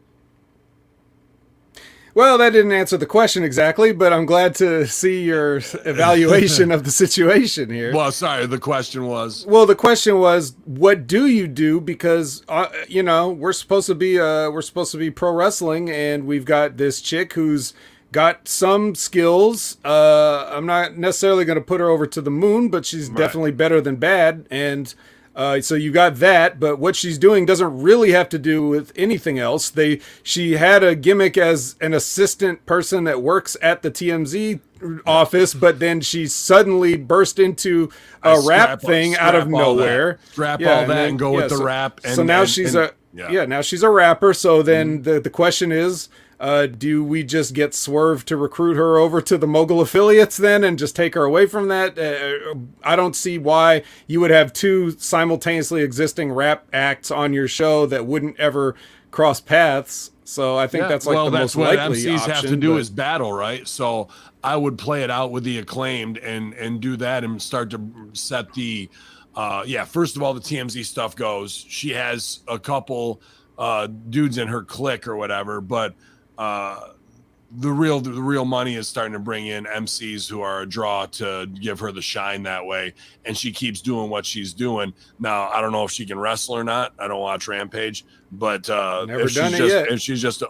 Well, that didn't answer the question exactly, but I'm glad to see your evaluation of the situation here. Well, sorry, the question was... Well, the question was, what do you do? Because, we're supposed to be pro wrestling, and we've got this chick who's got some skills. I'm not necessarily going to put her over to the moon, but she's definitely better than bad. And So you got that, but what she's doing doesn't really have to do with anything else. She had a gimmick as an assistant person that works at the TMZ office, but then she suddenly burst into a rap thing out of nowhere. Scrap all that and go with the rap. So now she's a rapper. So then the question is, do we just get Swerve to recruit her over to the Mogul affiliates then and just take her away from that? I don't see why you would have two simultaneously existing rap acts on your show that wouldn't ever cross paths. So I think that's like the most likely option. That's what MCs have to do is battle, right? So I would play it out with the Acclaimed and do that and start to set the first of all, the TMZ stuff goes. She has a couple dudes in her clique or whatever, but the real money is starting to bring in MCs who are a draw to give her the shine that way, and she keeps doing what she's doing. Now, I don't know if she can wrestle or not. I don't watch Rampage, but if she's just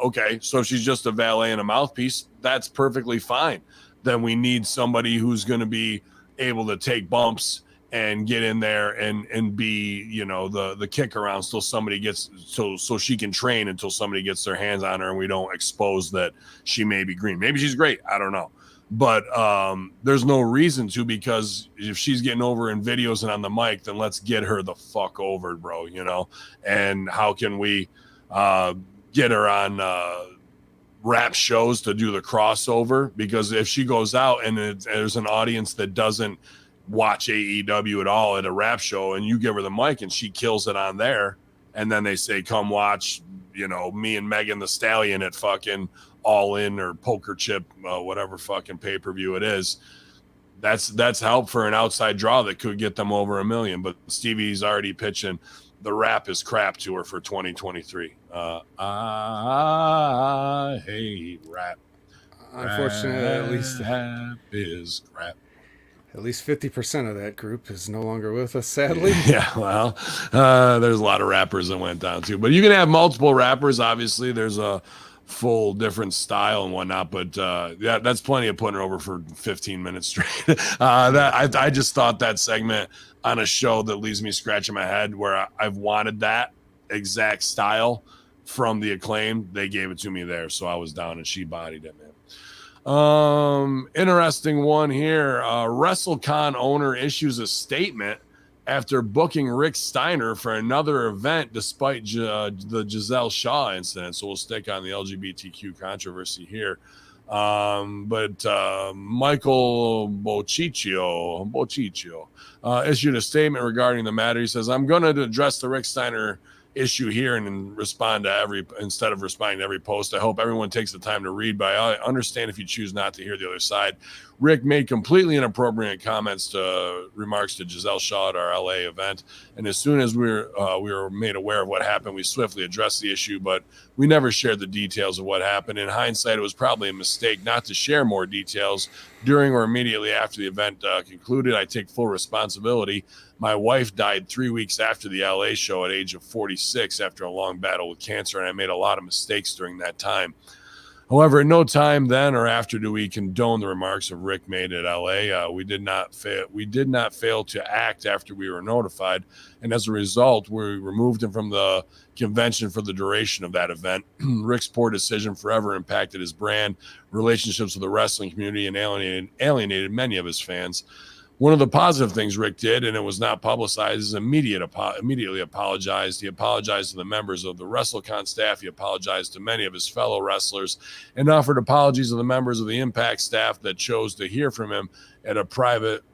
a valet and a mouthpiece, that's perfectly fine. Then we need somebody who's going to be able to take bumps and get in there and be, the kick around till somebody gets so she can train until somebody gets their hands on her and we don't expose that she may be green. Maybe she's great. I don't know. But there's no reason to, because if she's getting over in videos and on the mic, then let's get her the fuck over, bro, And how can we get her on rap shows to do the crossover? Because if she goes out and there's an audience that doesn't watch AEW at all at a rap show, and you give her the mic and she kills it on there, and then they say, come watch, me and Megan the Stallion at fucking All In or Poker Chip, whatever fucking pay-per-view it is. That's help for an outside draw that could get them over 1 million. But Stevie's already pitching the rap is crap to her for 2023. I hate rap. Unfortunately, at least rap is crap. At least 50% of that group is no longer with us, sadly. Yeah, well, there's a lot of rappers that went down too. But you can have multiple rappers. Obviously, there's a full different style and whatnot. But that's plenty of putting her over for 15 minutes straight. I just thought that segment on a show that leaves me scratching my head, where I've wanted that exact style from the Acclaim. They gave it to me there, so I was down and she bodied it, man. Interesting one here. WrestleCon owner issues a statement after booking Rick Steiner for another event despite the Giselle Shaw incident. So we'll stick on the LGBTQ controversy here. But Michael Bociccio issued a statement regarding the matter. He says, I'm going to address the Rick Steiner issue here and respond to instead of responding to every post. I hope everyone takes the time to read, but I understand if you choose not to hear the other side. Rick made completely inappropriate remarks to Giselle Shaw at our LA event, and as soon as we were made aware of what happened, we swiftly addressed the issue, but we never shared the details of what happened. In hindsight, it was probably a mistake not to share more details during or immediately after the event concluded. I take full responsibility. My wife died 3 weeks after the LA show at age of 46 after a long battle with cancer, and I made a lot of mistakes during that time. However, at no time then or after do we condone the remarks of Rick made at LA. We did not fail to act after we were notified, and as a result, we removed him from the convention for the duration of that event. Rick's poor decision forever impacted his brand, relationships with the wrestling community, and alienated many of his fans. One of the positive things Rick did, and it was not publicized, is immediately apologized. He apologized to the members of the WrestleCon staff. He apologized to many of his fellow wrestlers and offered apologies to the members of the Impact staff that chose to hear from him at a private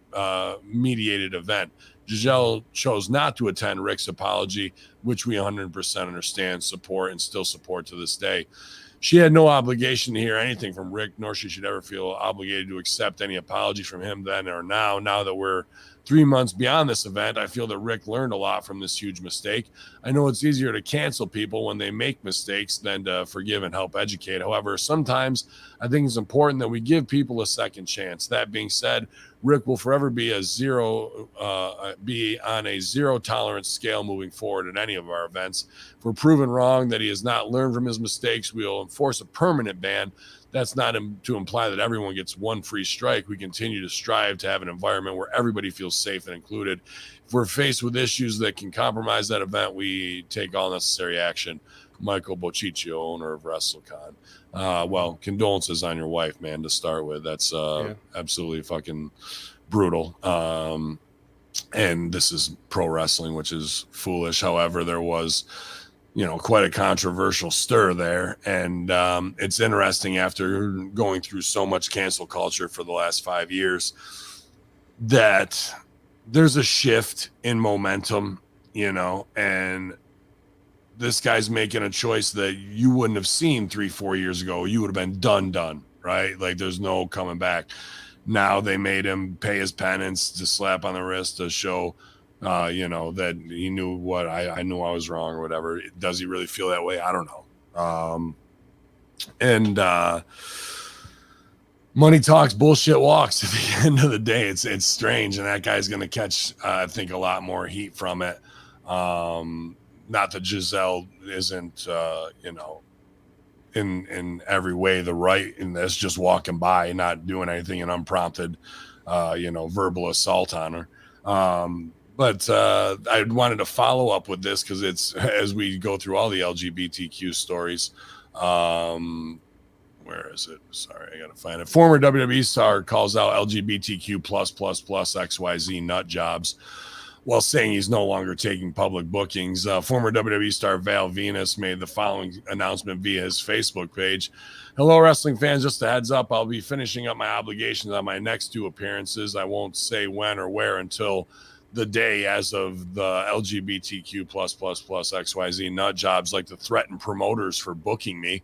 mediated event. Giselle chose not to attend Rick's apology, which we 100% understand, support, and still support to this day. She had no obligation to hear anything from Rick, nor she should ever feel obligated to accept any apology from him then or now. Now that we're 3 months beyond this event, I feel that Rick learned a lot from this huge mistake. I know it's easier to cancel people when they make mistakes than to forgive and help educate. However, sometimes I think it's important that we give people a second chance. That being said, Rick will forever be on a zero tolerance scale moving forward at any of our events. If we're proven wrong that he has not learned from his mistakes, we will enforce a permanent ban, that's not to imply that everyone gets one free strike. We continue to strive to have an environment where everybody feels safe and included. If we're faced with issues that can compromise that event, we take all necessary action. Michael Bociccio, owner of WrestleCon. Well, condolences on your wife, man, to start with. That's absolutely fucking brutal. And this is pro wrestling, which is foolish. However, there was, quite a controversial stir there. And it's interesting, after going through so much cancel culture for the last 5 years, that there's a shift in momentum, and this guy's making a choice that you wouldn't have seen 3-4 years ago. You would have been done, right? Like, there's no coming back. Now they made him pay his penance, to slap on the wrist to show, that he knew what I knew I was wrong or whatever. Does he really feel that way? I don't know. Money talks, bullshit walks. At the end of the day, it's strange, and that guy's going to catch, I think, a lot more heat from it. Not that Giselle isn't, in every way the right in this, just walking by, not doing anything, and unprompted, verbal assault on her. But I wanted to follow up with this because it's, as we go through all the LGBTQ stories, where is it? Sorry, I gotta find it. Former WWE star calls out LGBTQ XYZ nut jobs while saying he's no longer taking public bookings. Former WWE star Val Venus made the following announcement via his Facebook page. Hello, wrestling fans. Just a heads up, I'll be finishing up my obligations on my next 2 appearances. I won't say when or where until the day, as of the LGBTQ XYZ nut jobs like to threaten promoters for booking me.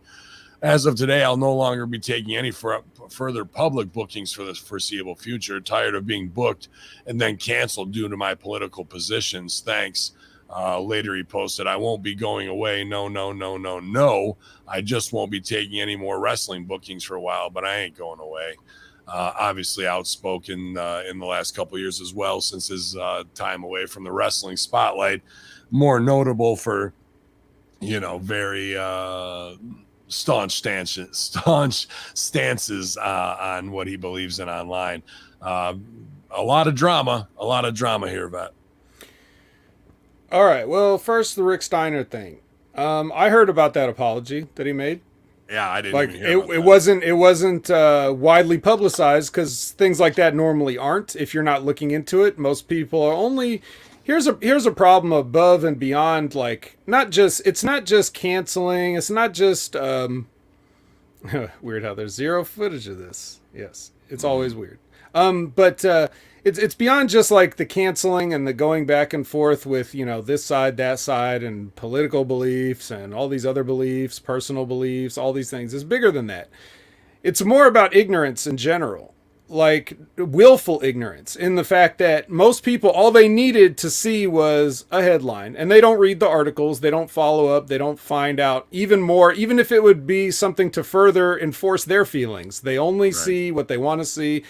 As of today, I'll no longer be taking any further public bookings for the foreseeable future. Tired of being booked and then canceled due to my political positions. Thanks. Later he posted, I won't be going away. No. I just won't be taking any more wrestling bookings for a while, but I ain't going away. Obviously outspoken in the last couple of years as well, since his time away from the wrestling spotlight. More notable for, very staunch stances on what he believes in online. A lot of drama here, Vet. All right. Well, first, the Rick Steiner thing. I heard about that apology that he made. Yeah, I didn't like even hear about that. It wasn't widely publicized, because things like that normally aren't. If you're not looking into it, most people are only. Here's a problem above and beyond. Like, it's not just canceling. It's not just weird how there's zero footage of this. Yes, it's always weird. But it's beyond just like the canceling and the going back and forth with, this side, that side, and political beliefs and all these other beliefs, personal beliefs, all these things. It's bigger than that. It's more about ignorance in general, like willful ignorance, in the fact that most people, all they needed to see was a headline, and they don't read the articles, they don't follow up, they don't find out even more, even if it would be something to further enforce their feelings. They only see what they want to see.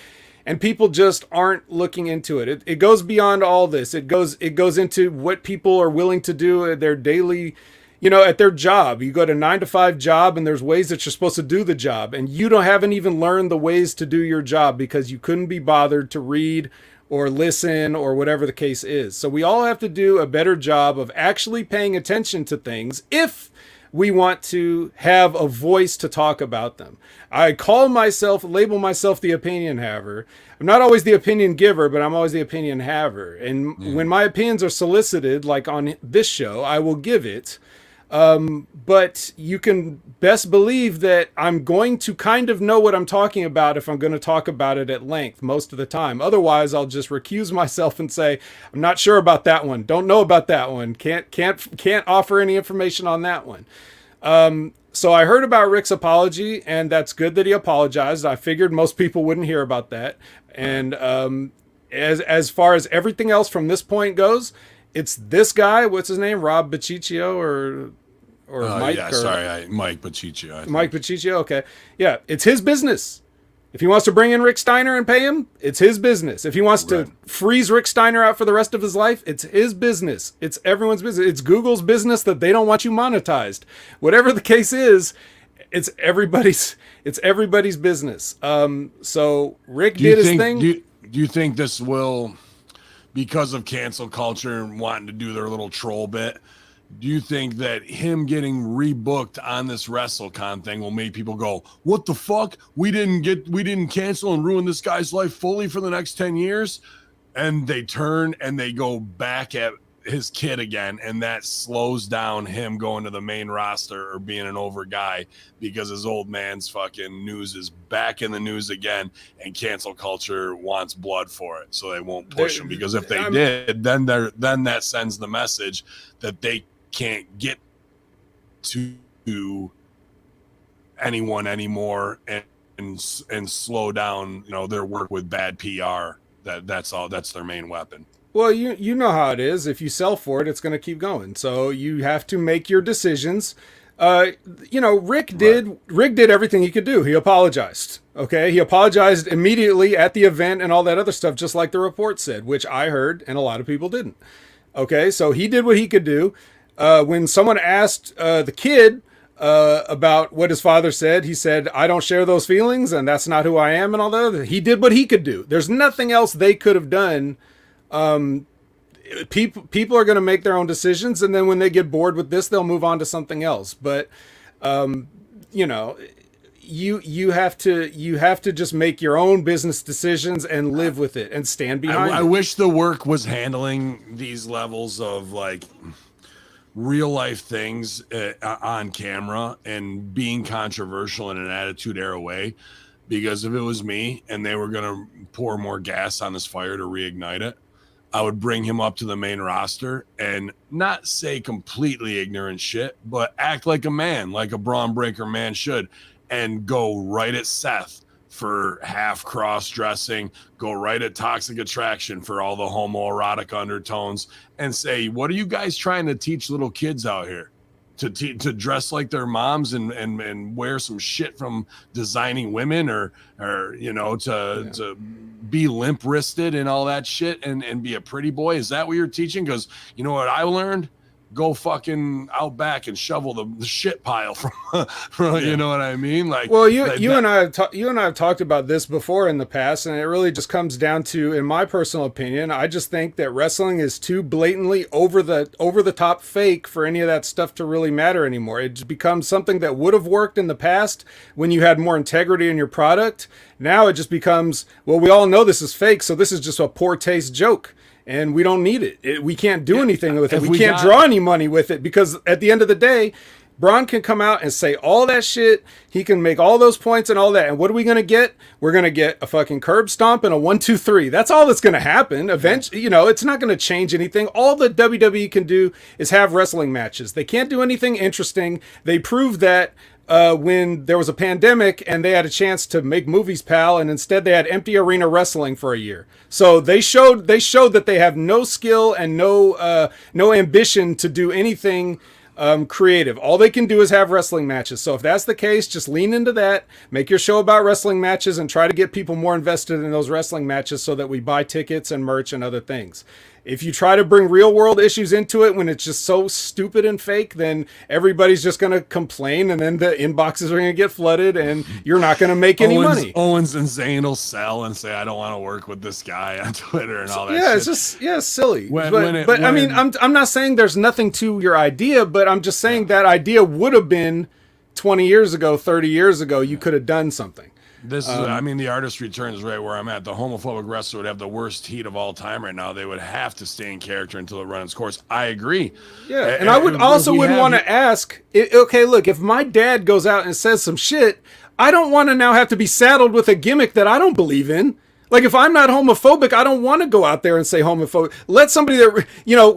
And people just aren't looking into it. It goes beyond all this. It goes into what people are willing to do at their daily, at their job. You go to 9-to-5 job, and there's ways that you're supposed to do the job, and you haven't even learned the ways to do your job because you couldn't be bothered to read or listen or whatever the case is. So we all have to do a better job of actually paying attention to things if we want to have a voice to talk about them. I label myself the opinion haver. I'm not always the opinion giver, but I'm always the opinion haver. And when my opinions are solicited, like on this show, I will give it. But you can best believe that I'm going to kind of know what I'm talking about if I'm going to talk about it at length most of the time. Otherwise, I'll just recuse myself and say, I'm not sure about that one. Don't know about that one. Can't offer any information on that one. So I heard about Rick's apology, and that's good that he apologized. I figured most people wouldn't hear about that. And as far as everything else from this point goes, it's this guy. What's his name? Rob Bociccio or Mike? Yeah, Mike Bociccio. Mike Bociccio. Okay, yeah, it's his business. If he wants to bring in Rick Steiner and pay him, it's his business. If he wants to freeze Rick Steiner out for the rest of his life, it's his business. It's everyone's business. It's Google's business that they don't want you monetized. Whatever the case is, it's everybody's business. So Rick did his thing. Do you think this will, because of cancel culture and wanting to do their little troll bit, do you think that him getting rebooked on this WrestleCon thing will make people go, what the fuck? We didn't cancel and ruin this guy's life fully for the next 10 years? And they turn and they go back at his kid again, and that slows down him going to the main roster or being an over guy because his old man's fucking news is back in the news again, and cancel culture wants blood for it, so they won't push him. Because if they did, then that sends the message that they can't get to anyone anymore and slow down, their work with bad PR. That's all. That's their main weapon. Well, you know how it is. If you sell for it, it's going to keep going. So you have to make your decisions. Rick did everything he could do. He apologized. Okay, he apologized immediately at the event and all that other stuff, just like the report said, which I heard and a lot of people didn't. Okay, so he did what he could do. When someone asked the kid about what his father said, he said, I don't share those feelings and that's not who I am and all that. He did what he could do. There's nothing else they could have done. People are going to make their own decisions, and then when they get bored with this, they'll move on to something else. But, you have to just make your own business decisions and live with it and stand behind it. I wish the work was handling these levels of like real life things on camera and being controversial in an Attitude Era way, because if it was me and they were going to pour more gas on this fire to reignite it, I would bring him up to the main roster and not say completely ignorant shit, but act like a man, like a Braun Breaker man should, and go right at Seth for half cross dressing, go right at Toxic Attraction for all the homoerotic undertones, and say, what are you guys trying to teach little kids out here? To dress like their moms and wear some shit from Designing Women or to be limp wristed and all that shit and be a pretty boy? Is that what you're teaching? Because you know what I learned? Go fucking out back and shovel the shit pile from you know what I mean? Like, well, you and I have talked about this before in the past, and it really just comes down to, in my personal opinion, I just think that wrestling is too blatantly over the top fake for any of that stuff to really matter anymore. It becomes something that would have worked in the past when you had more integrity in your product. Now it just becomes, well, we all know this is fake, so this is just a poor taste joke. And we don't need it. We can't do anything with it. We can't draw any money with it, because at the end of the day, Braun can come out and say all that shit. He can make all those points and all that. And what are we going to get? We're going to get a fucking curb stomp and a 1, 2, 3. That's all that's going to happen. Eventually, it's not going to change anything. All the WWE can do is have wrestling matches. They can't do anything interesting. They proved that when there was a pandemic and they had a chance to make movies, pal, and instead they had empty arena wrestling for a year. So they showed that they have no skill and no ambition to do anything creative. All they can do is have wrestling matches. So if that's the case, just lean into that, make your show about wrestling matches, and try to get people more invested in those wrestling matches so that we buy tickets and merch and other things. If you try to bring real world issues into it when it's just so stupid and fake, then everybody's just going to complain, and then the inboxes are going to get flooded, and you're not going to make any money. Owens and Zayn will sell and say, I don't want to work with this guy on Twitter and all that shit. It's just, silly. I mean, I'm not saying there's nothing to your idea, but I'm just saying that idea would have been 20 years ago, 30 years ago, you could have done something. This is, the artist returns right where I'm at. The homophobic wrestler would have the worst heat of all time right now. They would have to stay in character until it runs its course. I agree. Yeah, and I wouldn't want to ask, okay, look, if my dad goes out and says some shit, I don't want to now have to be saddled with a gimmick that I don't believe in. Like, if I'm not homophobic, I don't want to go out there and say homophobic. Let somebody that,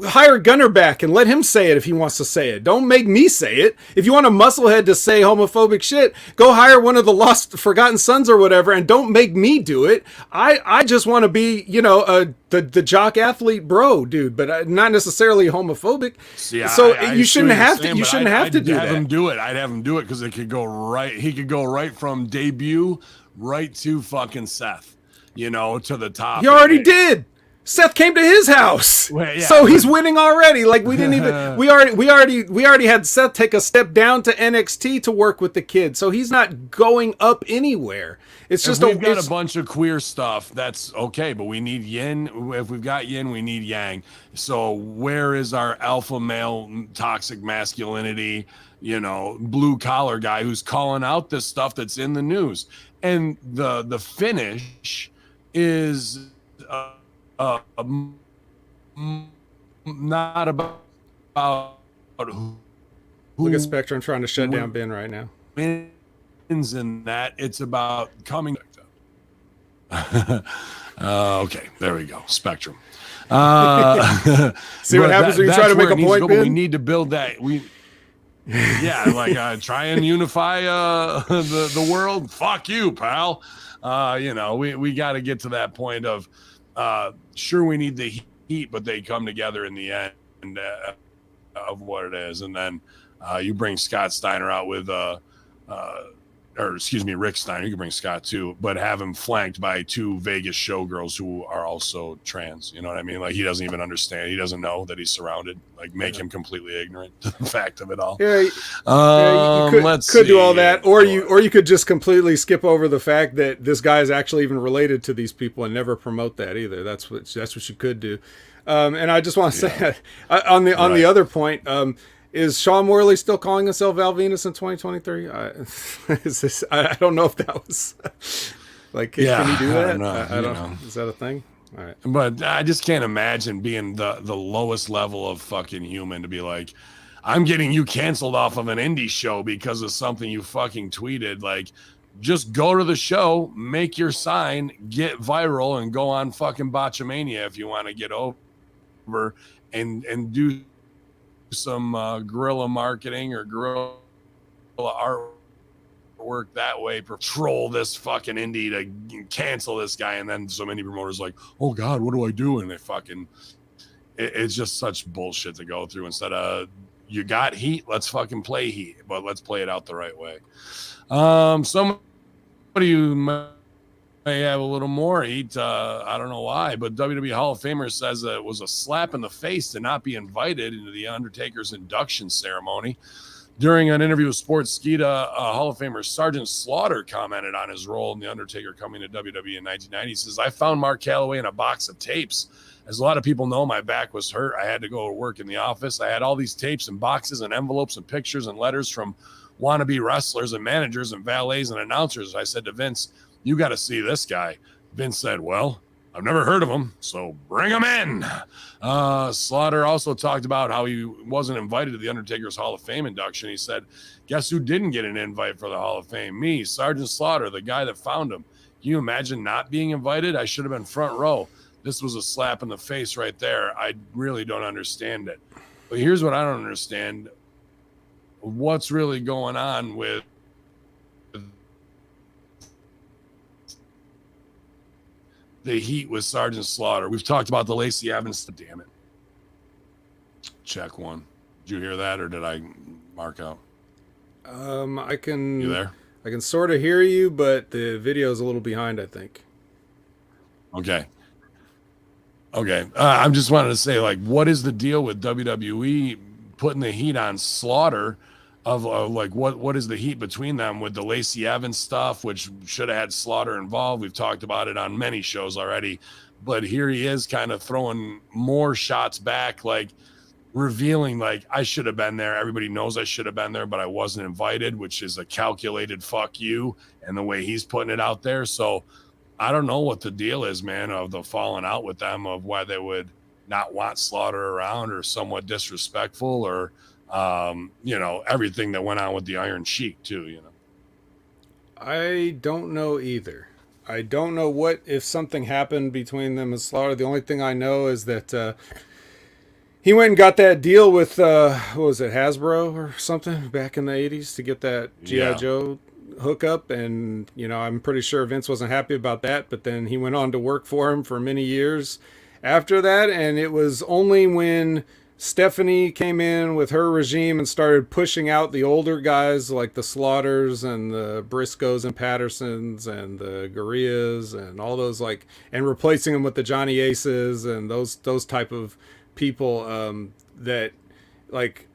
hire Gunner back and let him say it if he wants to say it. Don't make me say it. If you want a musclehead to say homophobic shit, go hire one of the lost, forgotten sons or whatever, and don't make me do it. I just want to be, the jock athlete bro, dude, but not necessarily homophobic. See, so I you shouldn't have to. You shouldn't have to do that. I'd have him do it. I'd have him do it because it could go right. He could go right from debut right to fucking Seth. To the top. He already did. Seth came to his house, Well, yeah. so he's winning already. Like we didn't even we already had Seth take a step down to NXT to work with the kid, so he's not going up anywhere. It's just we've got a bunch of queer stuff. That's okay, but we need yin. If we've got yin, we need yang. So where is our alpha male toxic masculinity? You know, blue collar guy who's calling out this stuff that's in the news, and the finish is. Not about who look at Spectrum trying to shut down Ben right now. Wins in that. It's about coming. Okay, there we go. Spectrum. See what happens when you try to make a point, Ben? We need to build that. Try and unify the world. Fuck you, pal. We got to get to that point of. Sure, we need the heat, but they come together in the end of what it is. And then you bring Scott Steiner out with, Rick Steiner. You can bring Scott too, but have him flanked by two Vegas showgirls who are also trans. You know what I mean? Like he doesn't even understand. He doesn't know that he's surrounded. Like make him completely ignorant to the fact of it all. Yeah, you could do all that, or you could just completely skip over the fact that this guy is actually even related to these people and never promote that either. That's what you could do. And I just want to say on the other point. Is Sean Morley still calling himself Val Venus in 2023? I don't know if that was like, can he do that? I don't know. Is that a thing? All right. But I just can't imagine being the lowest level of fucking human to be like, I'm getting you canceled off of an indie show because of something you fucking tweeted. Like, just go to the show, make your sign, get viral, and go on fucking Botchamania if you want to get over and do some guerrilla marketing or guerrilla artwork that way, patrol this fucking indie to cancel this guy, and then so many promoters like, oh god, what do I do? And they fucking it's just such bullshit to go through. Instead of you got heat, let's fucking play heat, but let's play it out the right way. Somebody you may have a little more heat. I don't know why, but WWE Hall of Famer says that it was a slap in the face to not be invited into the Undertaker's induction ceremony. During an interview with Sportskeeda, Hall of Famer Sergeant Slaughter commented on his role in The Undertaker coming to WWE in 1990. He says, I found Mark Calloway in a box of tapes. As a lot of people know, my back was hurt. I had to go to work in the office. I had all these tapes and boxes and envelopes and pictures and letters from wannabe wrestlers and managers and valets and announcers. I said to Vince, you got to see this guy. Vince said, well, I've never heard of him, so bring him in. Slaughter also talked about how he wasn't invited to the Undertaker's Hall of Fame induction. He said, guess who didn't get an invite for the Hall of Fame? Me, Sergeant Slaughter, the guy that found him. Can you imagine not being invited? I should have been front row. This was a slap in the face right there. I really don't understand it. But here's what I don't understand. What's really going on with the heat with Sergeant Slaughter? We've talked about the Lacey Evans. Damn it. Check one. Did you hear that, or did I mark out? I can. You there? I can sort of hear you, but the video is a little behind, I think. Okay. I'm just wanted to say, like, what is the deal with WWE putting the heat on Slaughter? Of like what is the heat between them with the Lacey Evans stuff, which should have had Slaughter involved. We've talked about it on many shows already, but here he is kind of throwing more shots back, like revealing like I should have been there. Everybody knows I should have been there, but I wasn't invited, which is a calculated fuck you, and the way he's putting it out there. So I don't know what the deal is, man, of the falling out with them, of why they would not want Slaughter around, or somewhat disrespectful, or everything that went on with the Iron Sheik too, I don't know either. I don't know what, if something happened between them and Slaughter. The only thing I know is that he went and got that deal with, what was it, Hasbro or something back in the 80s to get that G.I. Joe hookup. And, I'm pretty sure Vince wasn't happy about that, but then he went on to work for him for many years after that. And it was only when Stephanie came in with her regime and started pushing out the older guys like the Slaughters and the Briscoes and Pattersons and the Gurrias and all those, like, and replacing them with the Johnny Aces and those type of people that, like,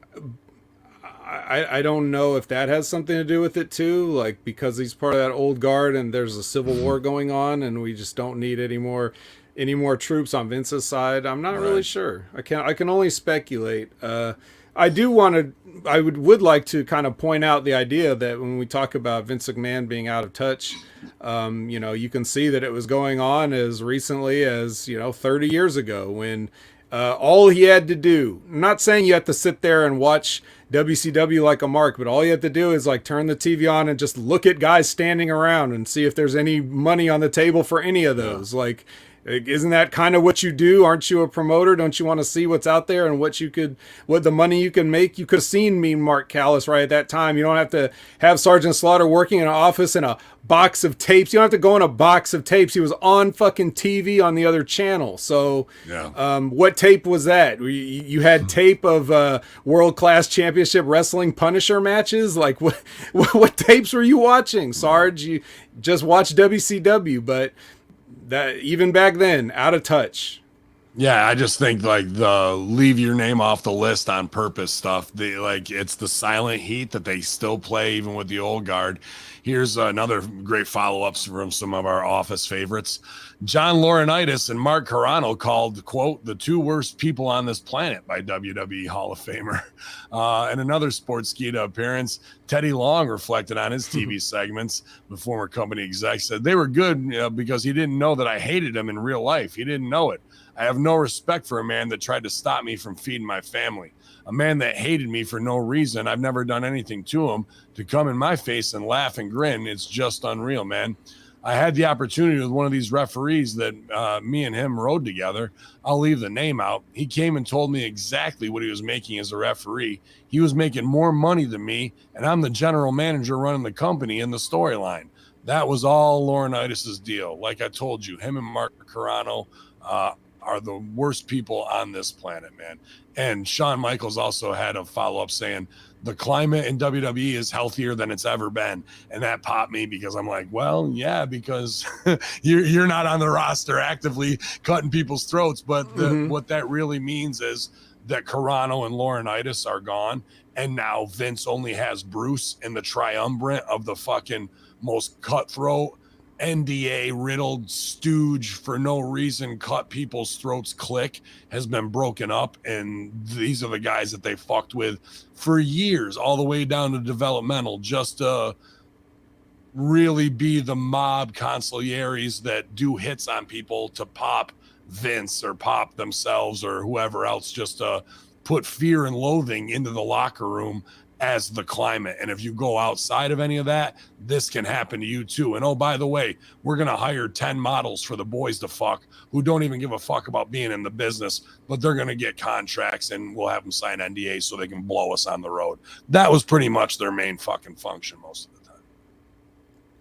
I don't know if that has something to do with it too, like, because he's part of that old guard and there's a civil war going on and we just don't need any more troops on Vince's side. I'm not really sure. I can only speculate. I would like to kind of point out the idea that when we talk about Vince McMahon being out of touch, you can see that it was going on as recently as 30 years ago when all he had to do, I'm not saying you have to sit there and watch WCW like a mark, but all you have to do is like turn the TV on and just look at guys standing around and see if there's any money on the table for any of those. Like, isn't that kind of what you do? Aren't you a promoter? Don't you want to see what's out there and what the money you can make? You could have seen Mean Mark Callis right at that time. You don't have to have Sergeant Slaughter working in an office in a box of tapes. You don't have to go in a box of tapes. He was on fucking TV on the other channel. So what tape was that? You had tape of world-class championship wrestling Punisher matches? Like, what tapes were you watching, Sarge? You just watched WCW, but that even back then, out of touch. Yeah, I just think like the leave your name off the list on purpose stuff. It's the silent heat that they still play even with the old guard. Here's another great follow-ups from some of our office favorites. John Laurinaitis and Mark Carrano called, quote, the two worst people on this planet by WWE Hall of Famer. And another Sportskeeda appearance, Teddy Long reflected on his TV segments. The former company exec said they were good because he didn't know that I hated him in real life. He didn't know it. I have no respect for a man that tried to stop me from feeding my family. A man that hated me for no reason. I've never done anything to him. To come in my face and laugh and grin, it's just unreal, man. I had the opportunity with one of these referees that me and him rode together. I'll leave the name out. He came and told me exactly what he was making as a referee. He was making more money than me, and I'm the general manager running the company in the storyline. That was all Laurinaitis' deal. Like I told you, him and Mark Carrano are the worst people on this planet, man. And Shawn Michaels also had a follow-up saying, the climate in WWE is healthier than it's ever been. And that popped me because I'm like, well, yeah, because you're not on the roster actively cutting people's throats. But what that really means is that Carrano and Laurinaitis are gone. And now Vince only has Bruce in the triumvirate of the fucking most cutthroat, NDA riddled stooge for no reason, cut people's throats clique has been broken up. And these are the guys that they fucked with for years, all the way down to developmental, just to really be the mob consiglieres that do hits on people to pop Vince or pop themselves or whoever else, just to put fear and loathing into the locker room as the climate. And if you go outside of any of that, this can happen to you too. And oh, by the way, we're going to hire 10 models for the boys to fuck who don't even give a fuck about being in the business, but they're going to get contracts and we'll have them sign NDAs so they can blow us on the road. That was pretty much their main fucking function most of the time.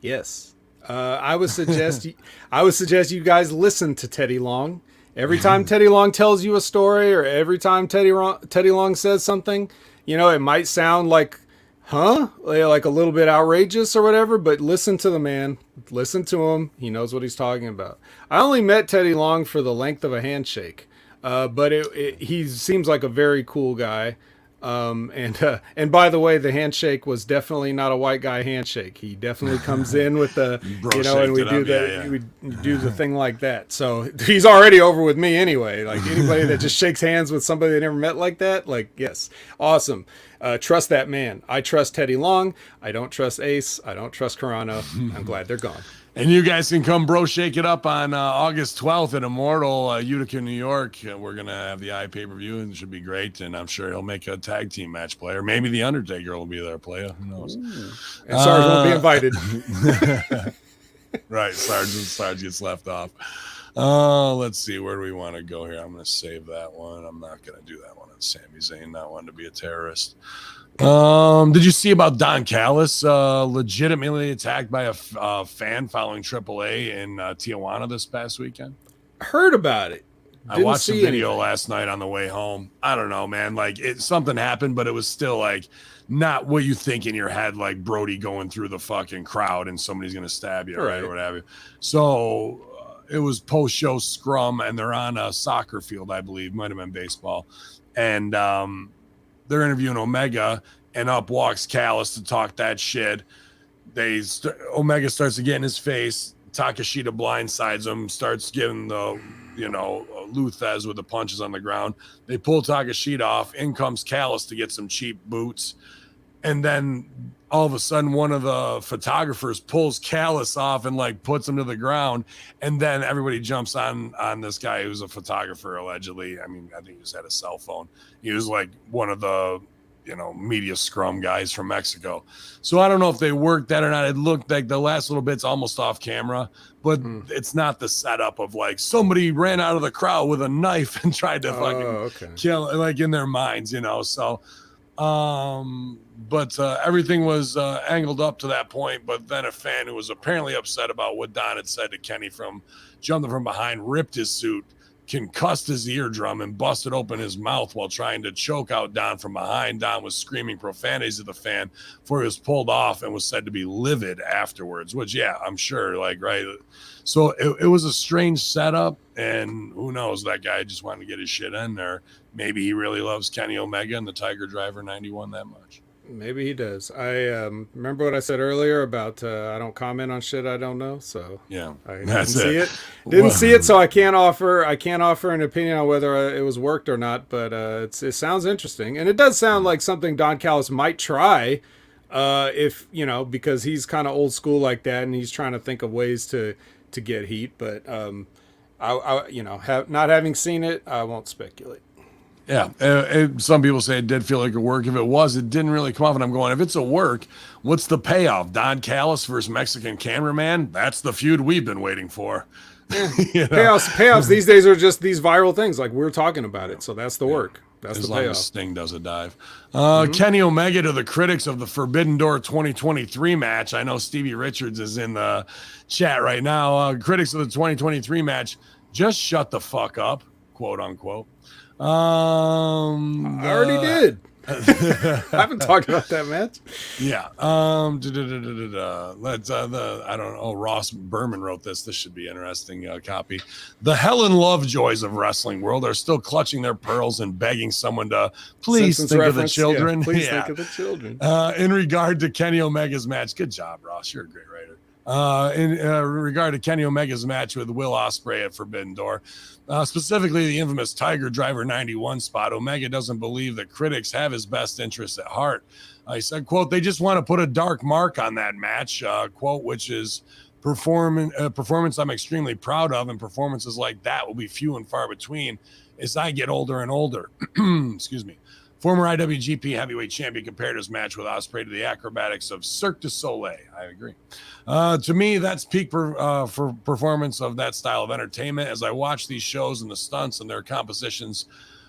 Yes. I would suggest you guys listen to Teddy Long. Every time Teddy Long tells you a story or every time Teddy Long says something, it might sound like, like a little bit outrageous or whatever, but listen to the man. Listen to him. He knows what he's talking about. I only met Teddy Long for the length of a handshake, but he seems like a very cool guy. And by the way, the handshake was definitely not a white guy handshake. He definitely comes in with the, and we do we do the thing like that. So he's already over with me anyway. Like anybody that just shakes hands with somebody they never met like that, like, yes, awesome. Trust that man. I trust Teddy Long. I don't trust Ace. I don't trust Carrano. I'm glad they're gone. And you guys can come bro shake it up on August 12th in Immortal, Utica, New York. We're going to have the pay-per-view, and it should be great. And I'm sure he'll make a tag team match player. Maybe The Undertaker will be there, player. Who knows? Ooh. And Sarge won't be invited. Right, Sarge gets left off. Let's see. Where do we want to go here? I'm going to save that one. I'm not going to do that one on Sami Zayn, not one to be a terrorist. Did you see about Don Callis legitimately attacked by a fan following AAA in Tijuana this past weekend? Heard about it. I watched the video last night on the way home. I don't know, man. Like something happened, but it was still like not what you think in your head, like Brody going through the fucking crowd and somebody's gonna stab you, right, or what have you. So it was post-show scrum, and they're on a soccer field, I believe, might have been baseball, and they're interviewing Omega, and up walks Callis to talk that shit. Omega starts to get in his face. Takeshita blindsides him, starts giving the Luthez with the punches on the ground. They pull Takeshita off. In comes Callis to get some cheap boots. And then all of a sudden, one of the photographers pulls Callis off and like puts him to the ground. And then everybody jumps on this guy who's a photographer, allegedly. I mean, I think he just had a cell phone. He was like one of the media scrum guys from Mexico. So I don't know if they worked that or not. It looked like the last little bit's almost off camera, but it's not the setup of like somebody ran out of the crowd with a knife and tried to kill, like in their minds, So, but everything was angled up to that point. But then a fan who was apparently upset about what Don had said to Kenny from jumping from behind, ripped his suit, concussed his eardrum, and busted open his mouth while trying to choke out Don from behind. Don was screaming profanities at the fan before he was pulled off and was said to be livid afterwards, which, yeah, I'm sure, like, right. So it was a strange setup, and who knows, that guy just wanted to get his shit in there. Maybe he really loves Kenny Omega and the Tiger Driver 91 that much. Maybe he does. I remember what I said earlier about I don't comment on shit I don't know. So yeah, I didn't see it. Didn't see it, so I can't offer an opinion on whether it was worked or not. But it sounds interesting, and it does sound like something Don Callis might try. If because he's kind of old school like that, and he's trying to think of ways to get heat. But not having seen it, I won't speculate. Yeah, some people say it did feel like a work. If it was, it didn't really come off. And I'm going, if it's a work, what's the payoff? Don Callis versus Mexican Cameraman? That's the feud we've been waiting for. Payoffs these days are just these viral things, like we're talking about it. So that's the work. That's as the long payoff. as Sting does a dive. Kenny Omega to the critics of the Forbidden Door 2023 match. I know Stevie Richards is in the chat right now. Critics of the 2023 match, just shut the fuck up, quote unquote. I already did. I haven't talked about that match. Yeah. Let's I don't know. Ross Berman wrote this. This should be interesting copy. The Helen Lovejoys of wrestling world are still clutching their pearls and begging someone to please think of the children. Yeah, please think of the children. In regard to Kenny Omega's match, good job, Ross. You're a great writer. In regard to Kenny Omega's match with Will Ospreay at Forbidden Door, specifically the infamous Tiger Driver 91 spot, Omega doesn't believe that critics have his best interests at heart. He said, quote, they just want to put a dark mark on that match, quote, which is performance I'm extremely proud of, and performances like that will be few and far between as I get older and older. Excuse me. Former IWGP Heavyweight Champion compared his match with Ospreay to the acrobatics of Cirque du Soleil. I agree. To me, that's peak for performance of that style of entertainment. As I watch these shows and the stunts and their compositions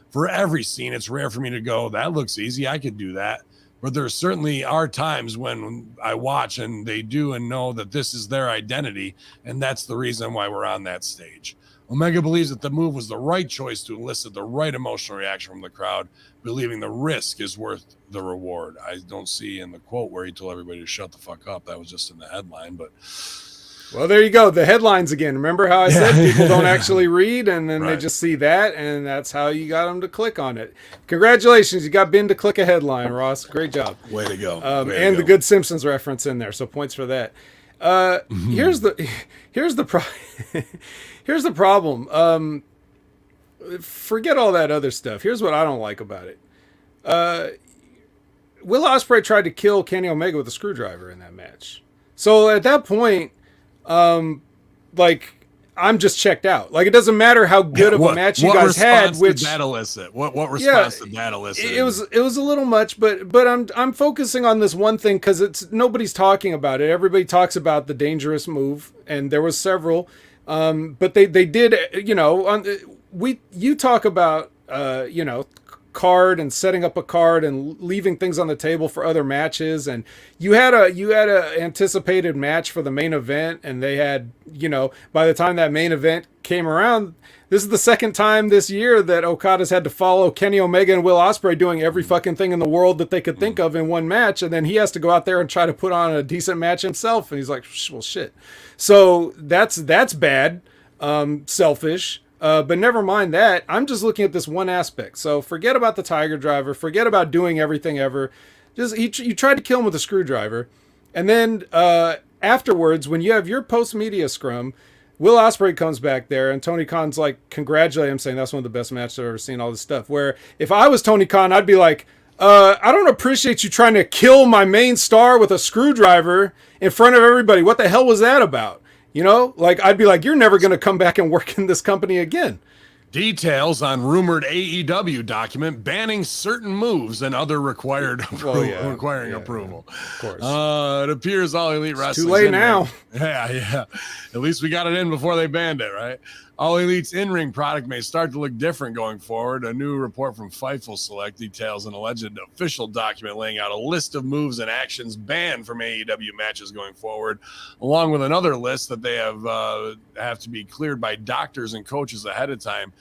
for every scene, it's rare for me to go, that looks easy, I could do that. But there certainly are times when I watch and they do and know that this is their identity, and that's the reason why we're on that stage. Omega believes that the move was the right choice to elicit the right emotional reaction from the crowd, believing the risk is worth the reward. I don't see in the quote where he told everybody to shut the fuck up. That was just in the headline, but... Well, there you go. The headlines again. Remember how I said people don't actually read, and then they just see that, and that's how you got them to click on it. Congratulations. You got Ben to click a headline, Ross. Great job. Way to go. And the good Simpsons reference in there, so points for that. Here's the problem. Forget all that other stuff. Here's what I don't like about it. Will Ospreay tried to kill Kenny Omega with a screwdriver in that match. So at that point, I'm just checked out. Like, it doesn't matter how good of a match you guys had. Which that elicit? What response did that elicit? It was a little much, but I'm focusing on this one thing because nobody's talking about it. Everybody talks about the dangerous move, and there was several. But they did, you talk about, card and setting up a card and leaving things on the table for other matches. And you had a anticipated match for the main event, and they had, by the time that main event came around, this is the second time this year that Okada's had to follow Kenny Omega and Will Ospreay doing every fucking thing in the world that they could think of in one match. And then he has to go out there and try to put on a decent match himself. And he's like, well, shit. So that's bad. Selfish. But never mind that. I'm just looking at this one aspect. So forget about the Tiger Driver. Forget about doing everything ever. Just you tried to kill him with a screwdriver. And then afterwards, when you have your post-media scrum, Will Ospreay comes back there, and Tony Khan's like, congratulate him, saying that's one of the best matches I've ever seen, all this stuff. Where if I was Tony Khan, I'd be like, I don't appreciate you trying to kill my main star with a screwdriver in front of everybody. What the hell was that about? I'd be like, you're never going to come back and work in this company again. Details on rumored AEW document banning certain moves and other requiring approval. Of course. It appears All Elite Wrestling. Too late now. Yeah. At least we got it in before they banned it, right? All Elite's in-ring product may start to look different going forward. A new report from Fightful Select details an alleged official document laying out a list of moves and actions banned from AEW matches going forward, along with another list that they have to be cleared by doctors and coaches ahead of time.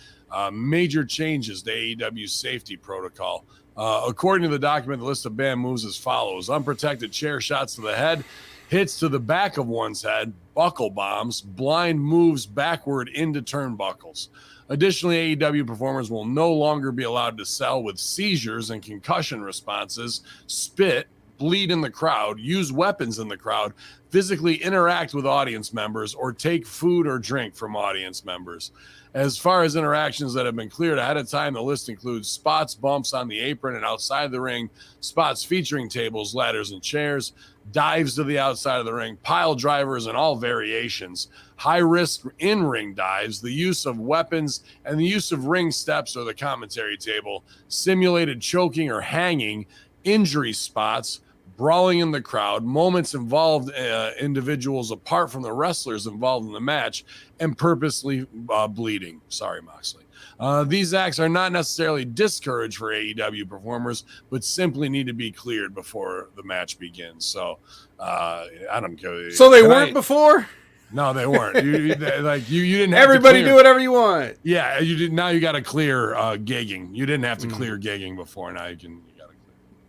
Major changes to AEW's safety protocol. According to the document, the list of banned moves as follows: unprotected chair shots to the head, hits to the back of one's head, buckle bombs, blind moves backward into turnbuckles. Additionally, AEW performers will no longer be allowed to sell with seizures and concussion responses, spit, bleed in the crowd, use weapons in the crowd, physically interact with audience members, or take food or drink from audience members. As far as interactions that have been cleared ahead of time, the list includes spots, bumps on the apron and outside the ring, spots featuring tables, ladders, and chairs, dives to the outside of the ring, pile drivers and all variations, high-risk in-ring dives, the use of weapons, and the use of ring steps or the commentary table, simulated choking or hanging, injury spots, brawling in the crowd, moments involved individuals apart from the wrestlers involved in the match, and purposely bleeding. Sorry, Moxley. These acts are not necessarily discouraged for AEW performers, but simply need to be cleared before the match begins. So, I don't care. So they weren't before? No, they weren't. You didn't have everybody to do whatever you want. Yeah, you did. Now you got to clear gigging. You didn't have to clear gigging before. Now you can.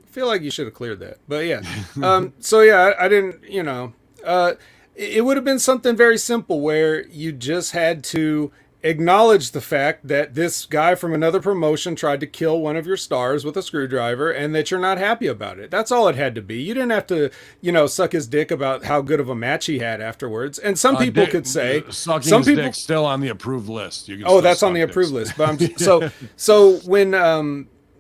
I feel like you should have cleared that, but yeah. So yeah, I didn't, it would have been something very simple where you just had to acknowledge the fact that this guy from another promotion tried to kill one of your stars with a screwdriver and that you're not happy about it. That's all it had to be. You didn't have to, suck his dick about how good of a match he had afterwards. And some people could say sucking some his people dick's still on the approved list. That's on the approved list. But I'm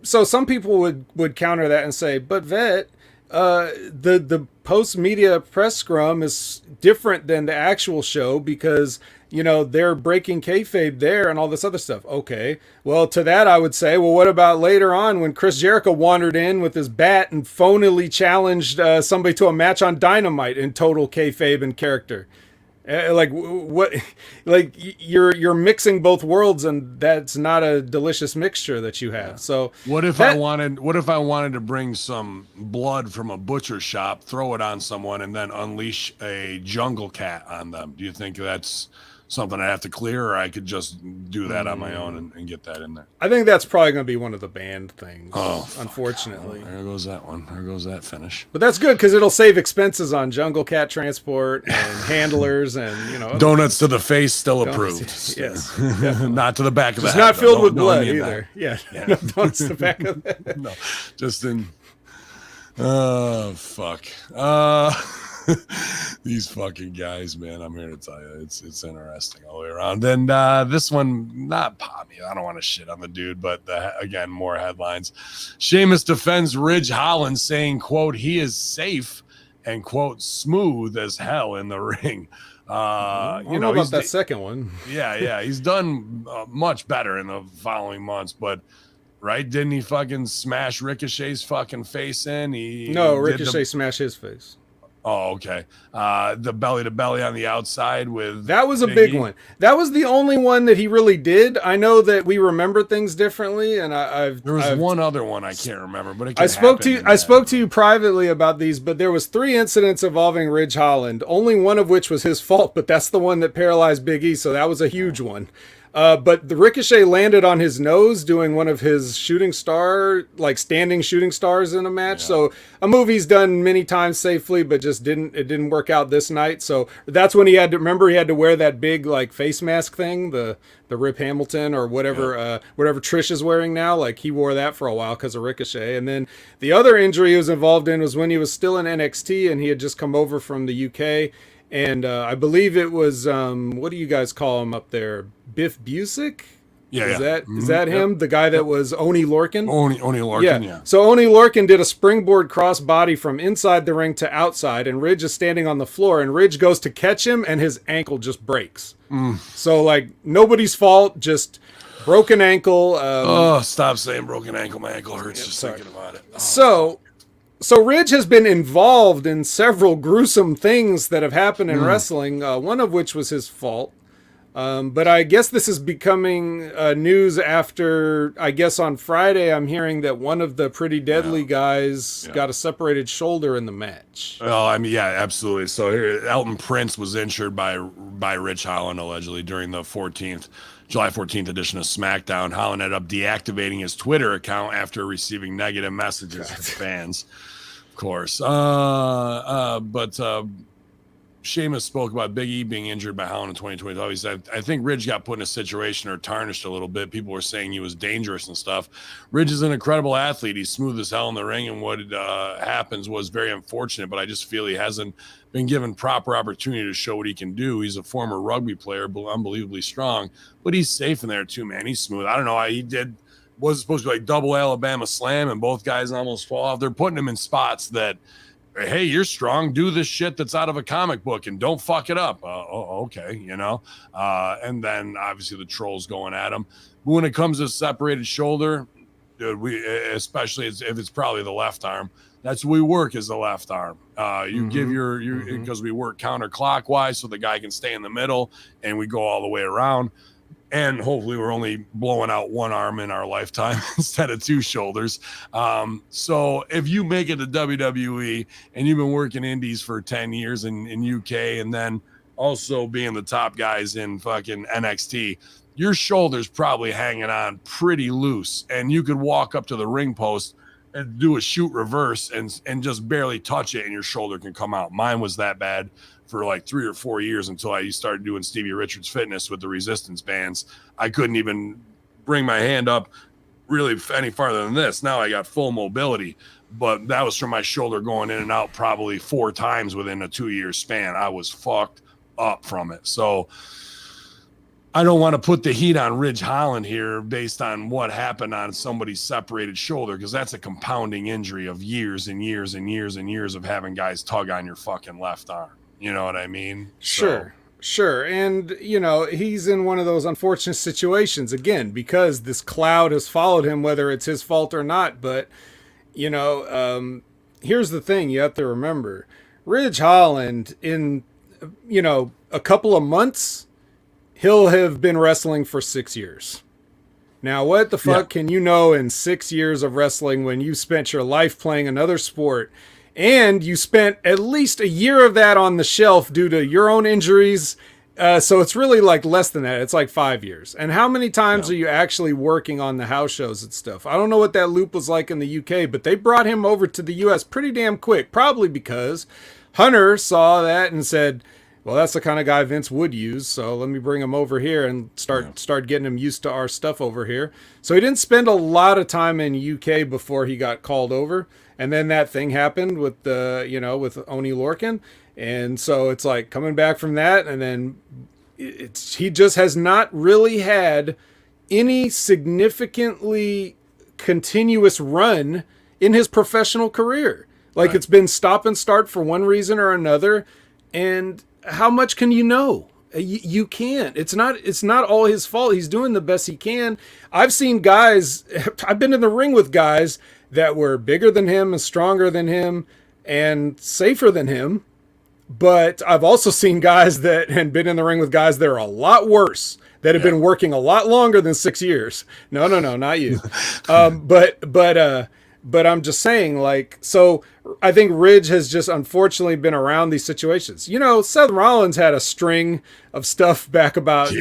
So some people would counter that and say, but Vet, the post-media press scrum is different than the actual show because, they're breaking kayfabe there and all this other stuff. Okay. Well, to that I would say, well, what about later on when Chris Jericho wandered in with his bat and phonily challenged somebody to a match on Dynamite in total kayfabe and character? You're mixing both worlds, and that's not a delicious mixture that you have. So what if I wanted to bring some blood from a butcher shop, throw it on someone, and then unleash a jungle cat on them? Do you think that's something I have to clear, or I could just do that on my own and get that in there? I think that's probably going to be one of the banned things. Oh, unfortunately. There goes that one. There goes that finish. But that's good because it'll save expenses on jungle cat transport and handlers and donuts to the face still approved. Yes, not to the back of the head. It's not filled with blood either. Yeah. No donuts to the back of the head. No, just in. Fuck. These fucking guys, man. I'm here to tell you, it's interesting all the way around. And this one, not Pommy. I don't want to shit on the dude, but again, more headlines. Sheamus defends Ridge Holland, saying, "quote he is safe," and quote smooth as hell in the ring. I don't know about that second one. Yeah, he's done much better in the following months, but. Right? Didn't he fucking smash Ricochet's fucking face in? Ricochet smashed his face. Oh, okay. The belly to belly on the outside with that was a Big big E. one. That was the only one that he really did. I know that we remember things differently, and There was one other one I can't remember, but it I spoke to you. I you. spoke to you privately about these, but there was 3 incidents involving Ridge Holland. Only one of which was his fault, but that's the one that paralyzed Big E. So that was a huge one. But the ricochet landed on his nose doing one of his shooting star, like standing shooting stars in a match. So a move he's done many times safely, but just didn't work out this night. So that's when he had to wear that big like face mask thing, the Rip Hamilton or whatever, whatever Trish is wearing now. Like he wore that for a while because of Ricochet. And then the other injury he was involved in was when he was still in NXT and he had just come over from the UK. And I believe it was what do you guys call him up there? Biff Busick? Is that him? Yep. The guy that was Oni Lorcan? Oni Lorcan, yeah. So Oni Lorcan did a springboard crossbody from inside the ring to outside, and Ridge is standing on the floor, and Ridge goes to catch him, and his ankle just breaks. So, like, nobody's fault, just broken ankle. Stop saying broken ankle. My ankle hurts just thinking about it. So Ridge has been involved in several gruesome things that have happened in wrestling, one of which was his fault. But I guess this is becoming news after, I guess on Friday, I'm hearing that one of the Pretty Deadly guys got a separated shoulder in the match. Oh, I mean, yeah, absolutely. So here, Elton Prince was injured by Ridge Holland, allegedly, during the July 14th edition of SmackDown. Holland ended up deactivating his Twitter account after receiving negative messages from fans, of course. But Sheamus spoke about Big E being injured by Holland in 2020. He said, I think Ridge got put in a situation or tarnished a little bit. People were saying he was dangerous and stuff. Ridge is an incredible athlete. He's smooth as hell in the ring, and what happens was very unfortunate, but I just feel he hasn't been given proper opportunity to show what he can do. He's a former rugby player, unbelievably strong, but he's safe in there too, man. He's smooth. I don't know. Was supposed to be like double Alabama slam, and both guys almost fall off. They're putting him in spots that, hey, you're strong. Do this shit that's out of a comic book and don't fuck it up. Okay, you know. And then obviously the trolls going at him. But when it comes to separated shoulder, dude, especially if it's probably the left arm, that's what we work is the left arm. Give your because we work counterclockwise so the guy can stay in the middle, and we go all the way around. And hopefully we're only blowing out one arm in our lifetime instead of 2 shoulders. So if you make it to WWE and you've been working indies for 10 years in UK and then also being the top guys in fucking NXT, your shoulder's probably hanging on pretty loose. And you could walk up to the ring post and do a shoot reverse and just barely touch it and your shoulder can come out. Mine was that bad for like 3 or 4 years until I started doing Stevie Richards Fitness with the resistance bands. I couldn't even bring my hand up really any farther than this. Now I got full mobility, but that was from my shoulder going in and out probably 4 times within a 2-year span. I was fucked up from it. So I don't want to put the heat on Ridge Holland here based on what happened on somebody's separated shoulder, because that's a compounding injury of years and years and years and years of having guys tug on your fucking left arm. You know what I mean? Sure. And, you know, he's in one of those unfortunate situations, again, because this cloud has followed him, whether it's his fault or not. But, you know, here's the thing you have to remember. Ridge Holland, in, you know, a couple of months, he'll have been wrestling for 6 years. Now, what the fuck can you know in 6 years of wrestling when you spent your life playing another sport? And you spent at least a year of that on the shelf due to your own injuries. So it's really like less than that. It's like 5 years. And how many times are you actually working on the house shows and stuff? I don't know what that loop was like in the UK, but they brought him over to the US pretty damn quick. Probably because Hunter saw that and said, well, that's the kind of guy Vince would use. So let me bring him over here and start getting him used to our stuff over here. So he didn't spend a lot of time in UK before he got called over. And then that thing happened with with Oni Lorcan. And so it's like coming back from that. And then he just has not really had any significantly continuous run in his professional career. Like it's been stop and start for one reason or another. And how much can you know? You can't. It's not all his fault. He's doing the best he can. I've seen guys, I've been in the ring with guys that were bigger than him and stronger than him, and safer than him. But I've also seen guys that and been in the ring with guys that are a lot worse, that have been working a lot longer than 6 years. No, not you. But I'm just saying, like, so I think Ridge has just unfortunately been around these situations. You know, Seth Rollins had a string of stuff back about,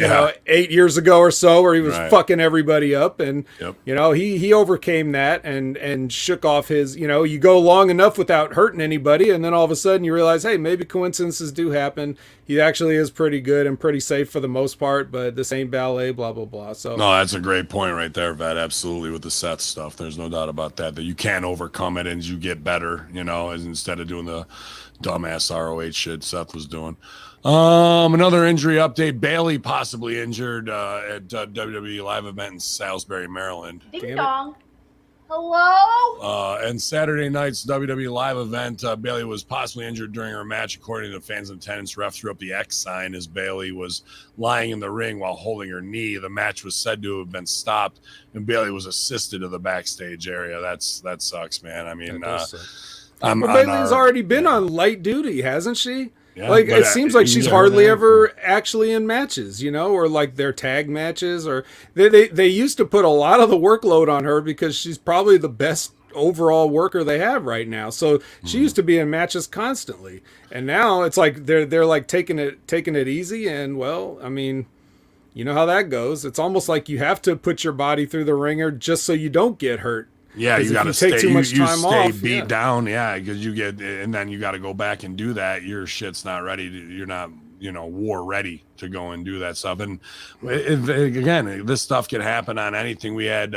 8 years ago or so, where he was fucking everybody up. And, you know, he overcame that and shook off his, you know, you go long enough without hurting anybody. And then all of a sudden you realize, hey, maybe coincidences do happen. He actually is pretty good and pretty safe for the most part, but this ain't ballet, blah, blah, blah. So no, that's a great point right there, Vet. Absolutely, with the Seth stuff. There's no doubt about that you can overcome it and you get better, you know, instead of doing the dumbass ROH shit Seth was doing. Another injury update. Bailey possibly injured at WWE live event in Salisbury, Maryland. Ding dong. Hello? And Saturday night's WWE live event, Bailey was possibly injured during her match, according to the fans in attendance. Ref threw up the X sign as Bailey was lying in the ring while holding her knee. The match was said to have been stopped, and Bailey was assisted to the backstage area. That sucks, man. I mean, Bailey's already been on light duty, hasn't she? Yeah, like it seems like she's hardly ever actually in matches, you know, or like their tag matches, or they used to put a lot of the workload on her because she's probably the best overall worker they have right now. So she used to be in matches constantly, and now it's like they're like taking it easy. And well, I mean, you know how that goes. It's almost like you have to put your body through the ringer just so you don't get hurt. Yeah, you got to stay too much time stay off, beat down. Yeah, because you get, and then you got to go back and do that. Your shit's not ready. You're not, you know, war ready to go and do that stuff. And again, this stuff can happen on anything. We had,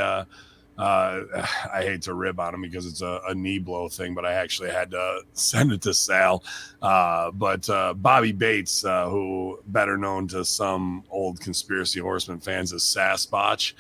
I hate to rib on him because it's a knee blow thing, but I actually had to send it to Sal. But Bobby Bates, who better known to some old Conspiracy Horseman fans as Sasquatch,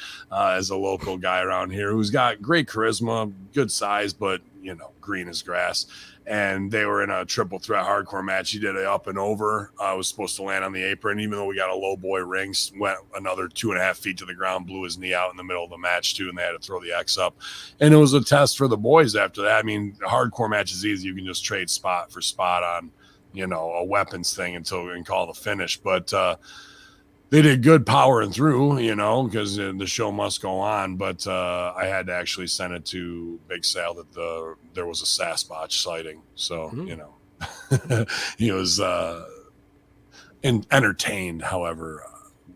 is a local guy around here who's got great charisma, good size, but, you know, green as grass. And they were in a triple threat hardcore match. He did it up and over. Was supposed to land on the apron. Even though we got a low boy ring, went another 2.5 feet to the ground, blew his knee out in the middle of the match too, and they had to throw the X up. And it was a test for the boys after that. I mean, a hardcore match is easy. You can just trade spot for spot on, you know, a weapons thing until we can call the finish. But they did good powering through, you know, because the show must go on. But I had to actually send it to Big Sal that there was a Sasquatch sighting. So, you know, he was entertained. However,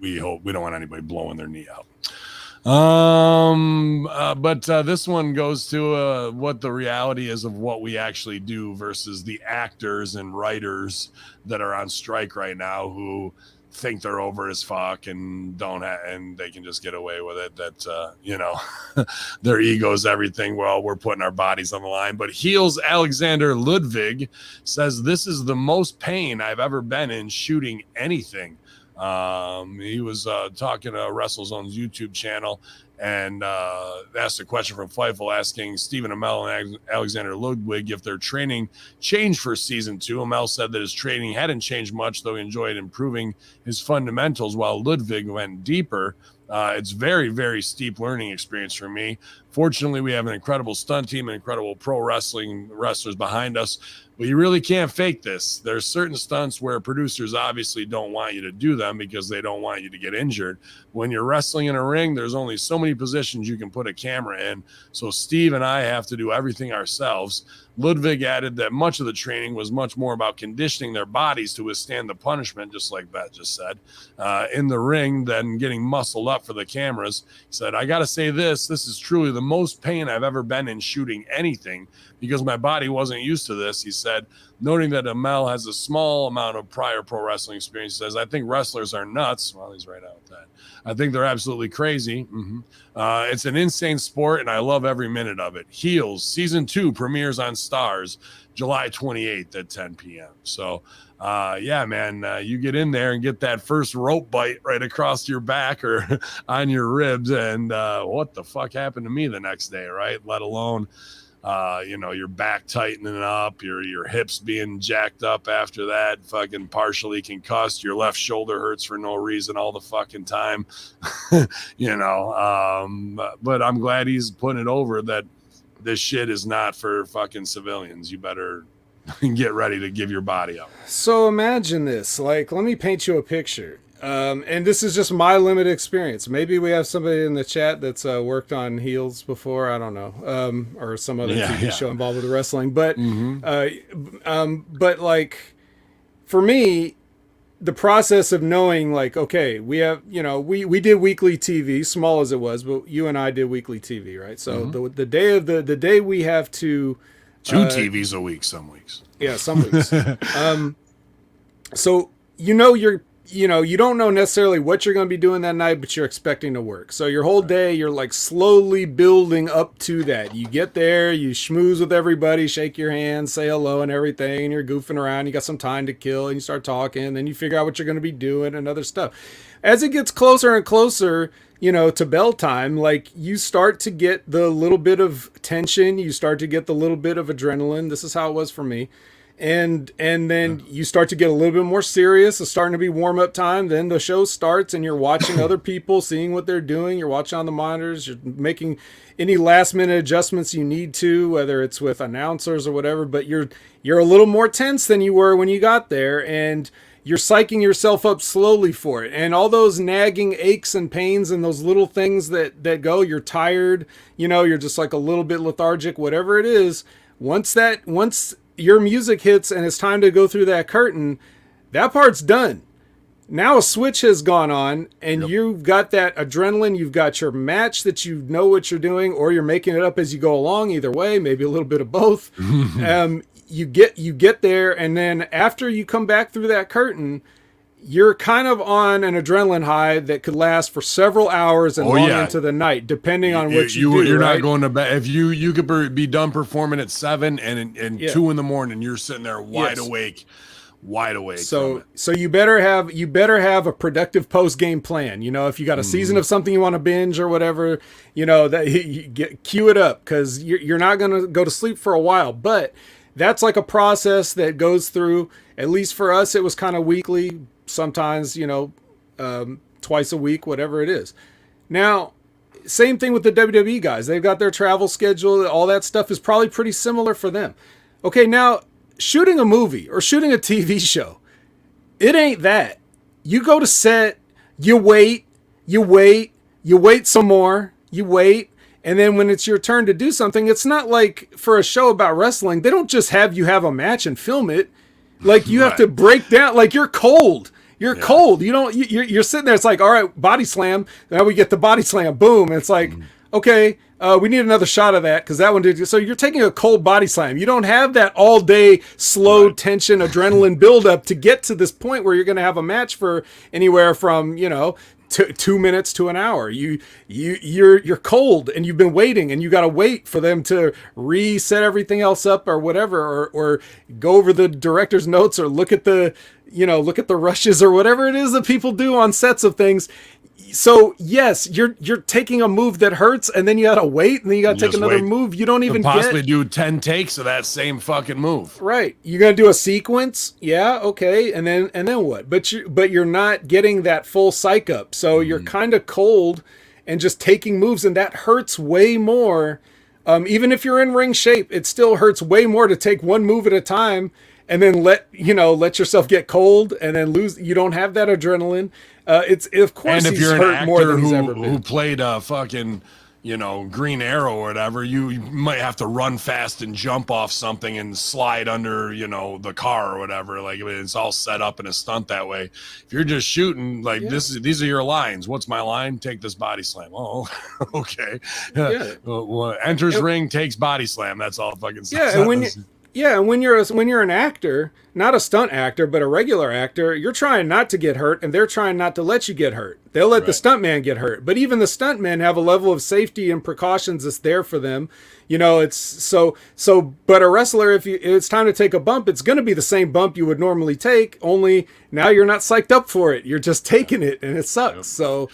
we don't want anybody blowing their knee out. But this one goes to what the reality is of what we actually do versus the actors and writers that are on strike right now who think they're over as fuck and and they can just get away with it, that you know, their ego's everything. Well, we're putting our bodies on the line. But Heels Alexander Ludwig says, this is the most pain I've ever been in shooting anything. He was talking to WrestleZone's YouTube channel and asked a question from Fightful asking Stephen Amell and Alexander Ludwig if their training changed for season 2. Amell said that his training hadn't changed much, though he enjoyed improving his fundamentals, while Ludwig went deeper. It's very, very steep learning experience for me. Fortunately, we have an incredible stunt team and incredible pro wrestling wrestlers behind us, but you really can't fake this. There's certain stunts where producers obviously don't want you to do them because they don't want you to get injured. When you're wrestling in a ring, there's only so many positions you can put a camera in. So Steve and I have to do everything ourselves. Ludwig added that much of the training was much more about conditioning their bodies to withstand the punishment, just like Beth just said, in the ring than getting muscled up for the cameras. He said, I got to say this is truly the most pain I've ever been in shooting anything because my body wasn't used to this. He said, noting that Amell has a small amount of prior pro wrestling experience. He says, I think wrestlers are nuts. Well, he's right out with that. I think they're absolutely crazy. It's an insane sport, and I love every minute of it. Heels Season 2 premieres on Stars July 28th at 10 p.m. So, yeah, man, you get in there and get that first rope bite right across your back or on your ribs, and what the fuck happened to me the next day, right? Let alone, you know, your back tightening up, your hips being jacked up after that, fucking partially concussed, your left shoulder hurts for no reason all the fucking time, you know. But I'm glad he's putting it over that this shit is not for fucking civilians. You better and get ready to give your body up. So imagine this. Like, let me paint you a picture. And this is just my limited experience. Maybe we have somebody in the chat that's worked on heels before. I don't know, or some other TV show involved with wrestling. But, but like, for me, the process of knowing, like, okay, we have, you know, we did weekly TV, small as it was, but you and I did weekly TV, right? So the day of the day we have to 2 TVs a week, some weeks. Yeah, some weeks. So you don't know necessarily what you're going to be doing that night, but you're expecting to work. So your whole day, you're like slowly building up to that. You get there, you schmooze with everybody, shake your hand, say hello and everything, and you're goofing around. You got some time to kill, and you start talking, then you figure out what you're going to be doing and other stuff. As it gets closer and closer, you know, to bell time, like, you start to get the little bit of tension, you start to get the little bit of adrenaline. This is how it was for me. And then you start to get a little bit more serious. It's starting to be warm up time. Then the show starts and you're watching other people, seeing what they're doing. You're watching on the monitors. You're making any last minute adjustments you need to, whether it's with announcers or whatever, but you're a little more tense than you were when you got there, and you're psyching yourself up slowly for it. And all those nagging aches and pains and those little things that go, you're tired, you know, you're just like a little bit lethargic, whatever it is. Once your music hits and it's time to go through that curtain, that part's done. Now a switch has gone on, and you've got that adrenaline. You've got your match that you know what you're doing, or you're making it up as you go along. Either way, maybe a little bit of both. You get there, and then after you come back through that curtain, you're kind of on an adrenaline high that could last for several hours and long into the night, depending on what you do. You're right? not going to bed. If you could be done performing at 7 and 2 in the morning, you're sitting there wide awake. So you better have a productive post game plan. You know, if you got a season of something you want to binge or whatever, you know, that cue it up, because you're not going to go to sleep for a while. But that's like a process that goes through. At least for us, it was kind of weekly. Sometimes, you know, twice a week, whatever it is. Now, same thing with the WWE guys. They've got their travel schedule. All that stuff is probably pretty similar for them. Okay, now, shooting a movie or shooting a TV show, it ain't that. You go to set, you wait some more, and then when it's your turn to do something, it's not like for a show about wrestling, they don't just have you have a match and film it. Like, you have to break down, like, you're cold. You're cold. You're sitting there. It's like, all right, body slam. Now we get the body slam. Boom. And it's like, okay, we need another shot of that because that one did. So you're taking a cold body slam. You don't have that all day slow tension, adrenaline buildup to get to this point where you're going to have a match for anywhere from, you know, 2 minutes to an hour. You're cold and you've been waiting, and you got to wait for them to reset everything else up or whatever, or go over the director's notes, or look at the rushes or whatever it is that people do on sets of things. So yes, you're taking a move that hurts, and then you gotta wait, and then you gotta take another move. You don't even possibly do 10 takes of that same fucking move. Right. You're gonna do a sequence, yeah, okay, and then what? But you're not getting that full psych up. So you're kind of cold and just taking moves, and that hurts way more. Even if you're in ring shape, it still hurts way more to take one move at a time and then let yourself get cold and then lose. You don't have that adrenaline. Of course, and if he's you're hurt an more than actor he's ever been. who played a fucking, you know, Green Arrow or whatever, you might have to run fast and jump off something and slide under, you know, the car or whatever. Like, it's all set up in a stunt that way. If you're just shooting, like, these are your lines. What's my line? Take this body slam. Oh, okay. Well, enters ring, takes body slam. That's all fucking. Yeah, and when you're an actor, not a stunt actor, but a regular actor, you're trying not to get hurt, and they're trying not to let you get hurt. They'll let the stuntman get hurt, but even the stuntmen have a level of safety and precautions that's there for them. You know, it's so. But a wrestler, if it's time to take a bump, it's going to be the same bump you would normally take. Only now you're not psyched up for it. You're just taking it, and it sucks. So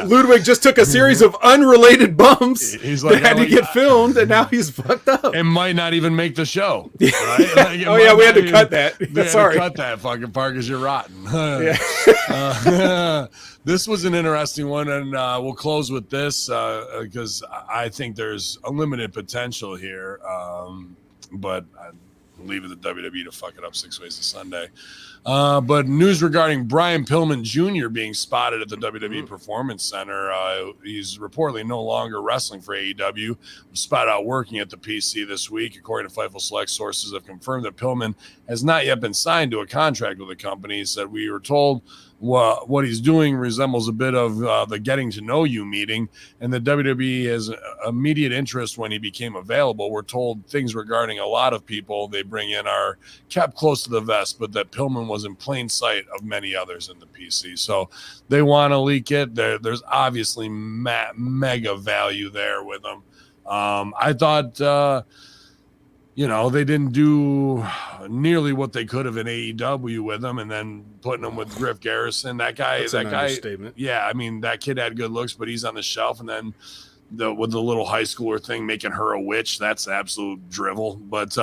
Ludwig just took a series of unrelated bumps that had to get filmed, and now he's fucked up. It might not even make the show. Right? Like, we had to cut that. Sorry, cut that fucking part because you're rotten. This was an interesting one, and we'll close with this because I think there's unlimited potential here. But leave it to WWE to fuck it up 6 ways to Sunday. But news regarding Brian Pillman Jr. being spotted at the WWE Performance Center. He's reportedly no longer wrestling for AEW. Was spotted out working at the PC this week. According to Fightful Select, sources have confirmed that Pillman has not yet been signed to a contract with the company. He said, we were told what he's doing resembles a bit of the getting to know you meeting, and the WWE has immediate interest when he became available. We're told things regarding a lot of people they bring in are kept close to the vest, but that Pillman was in plain sight of many others in the PC. So they want to leak it. There's obviously mega value there with him. I thought, they didn't do nearly what they could have in AEW with him, and then putting him with Griff Garrison. That guy, yeah, I mean, that kid had good looks, but he's on the shelf. And then with the little high schooler thing, making her a witch, that's absolute drivel. But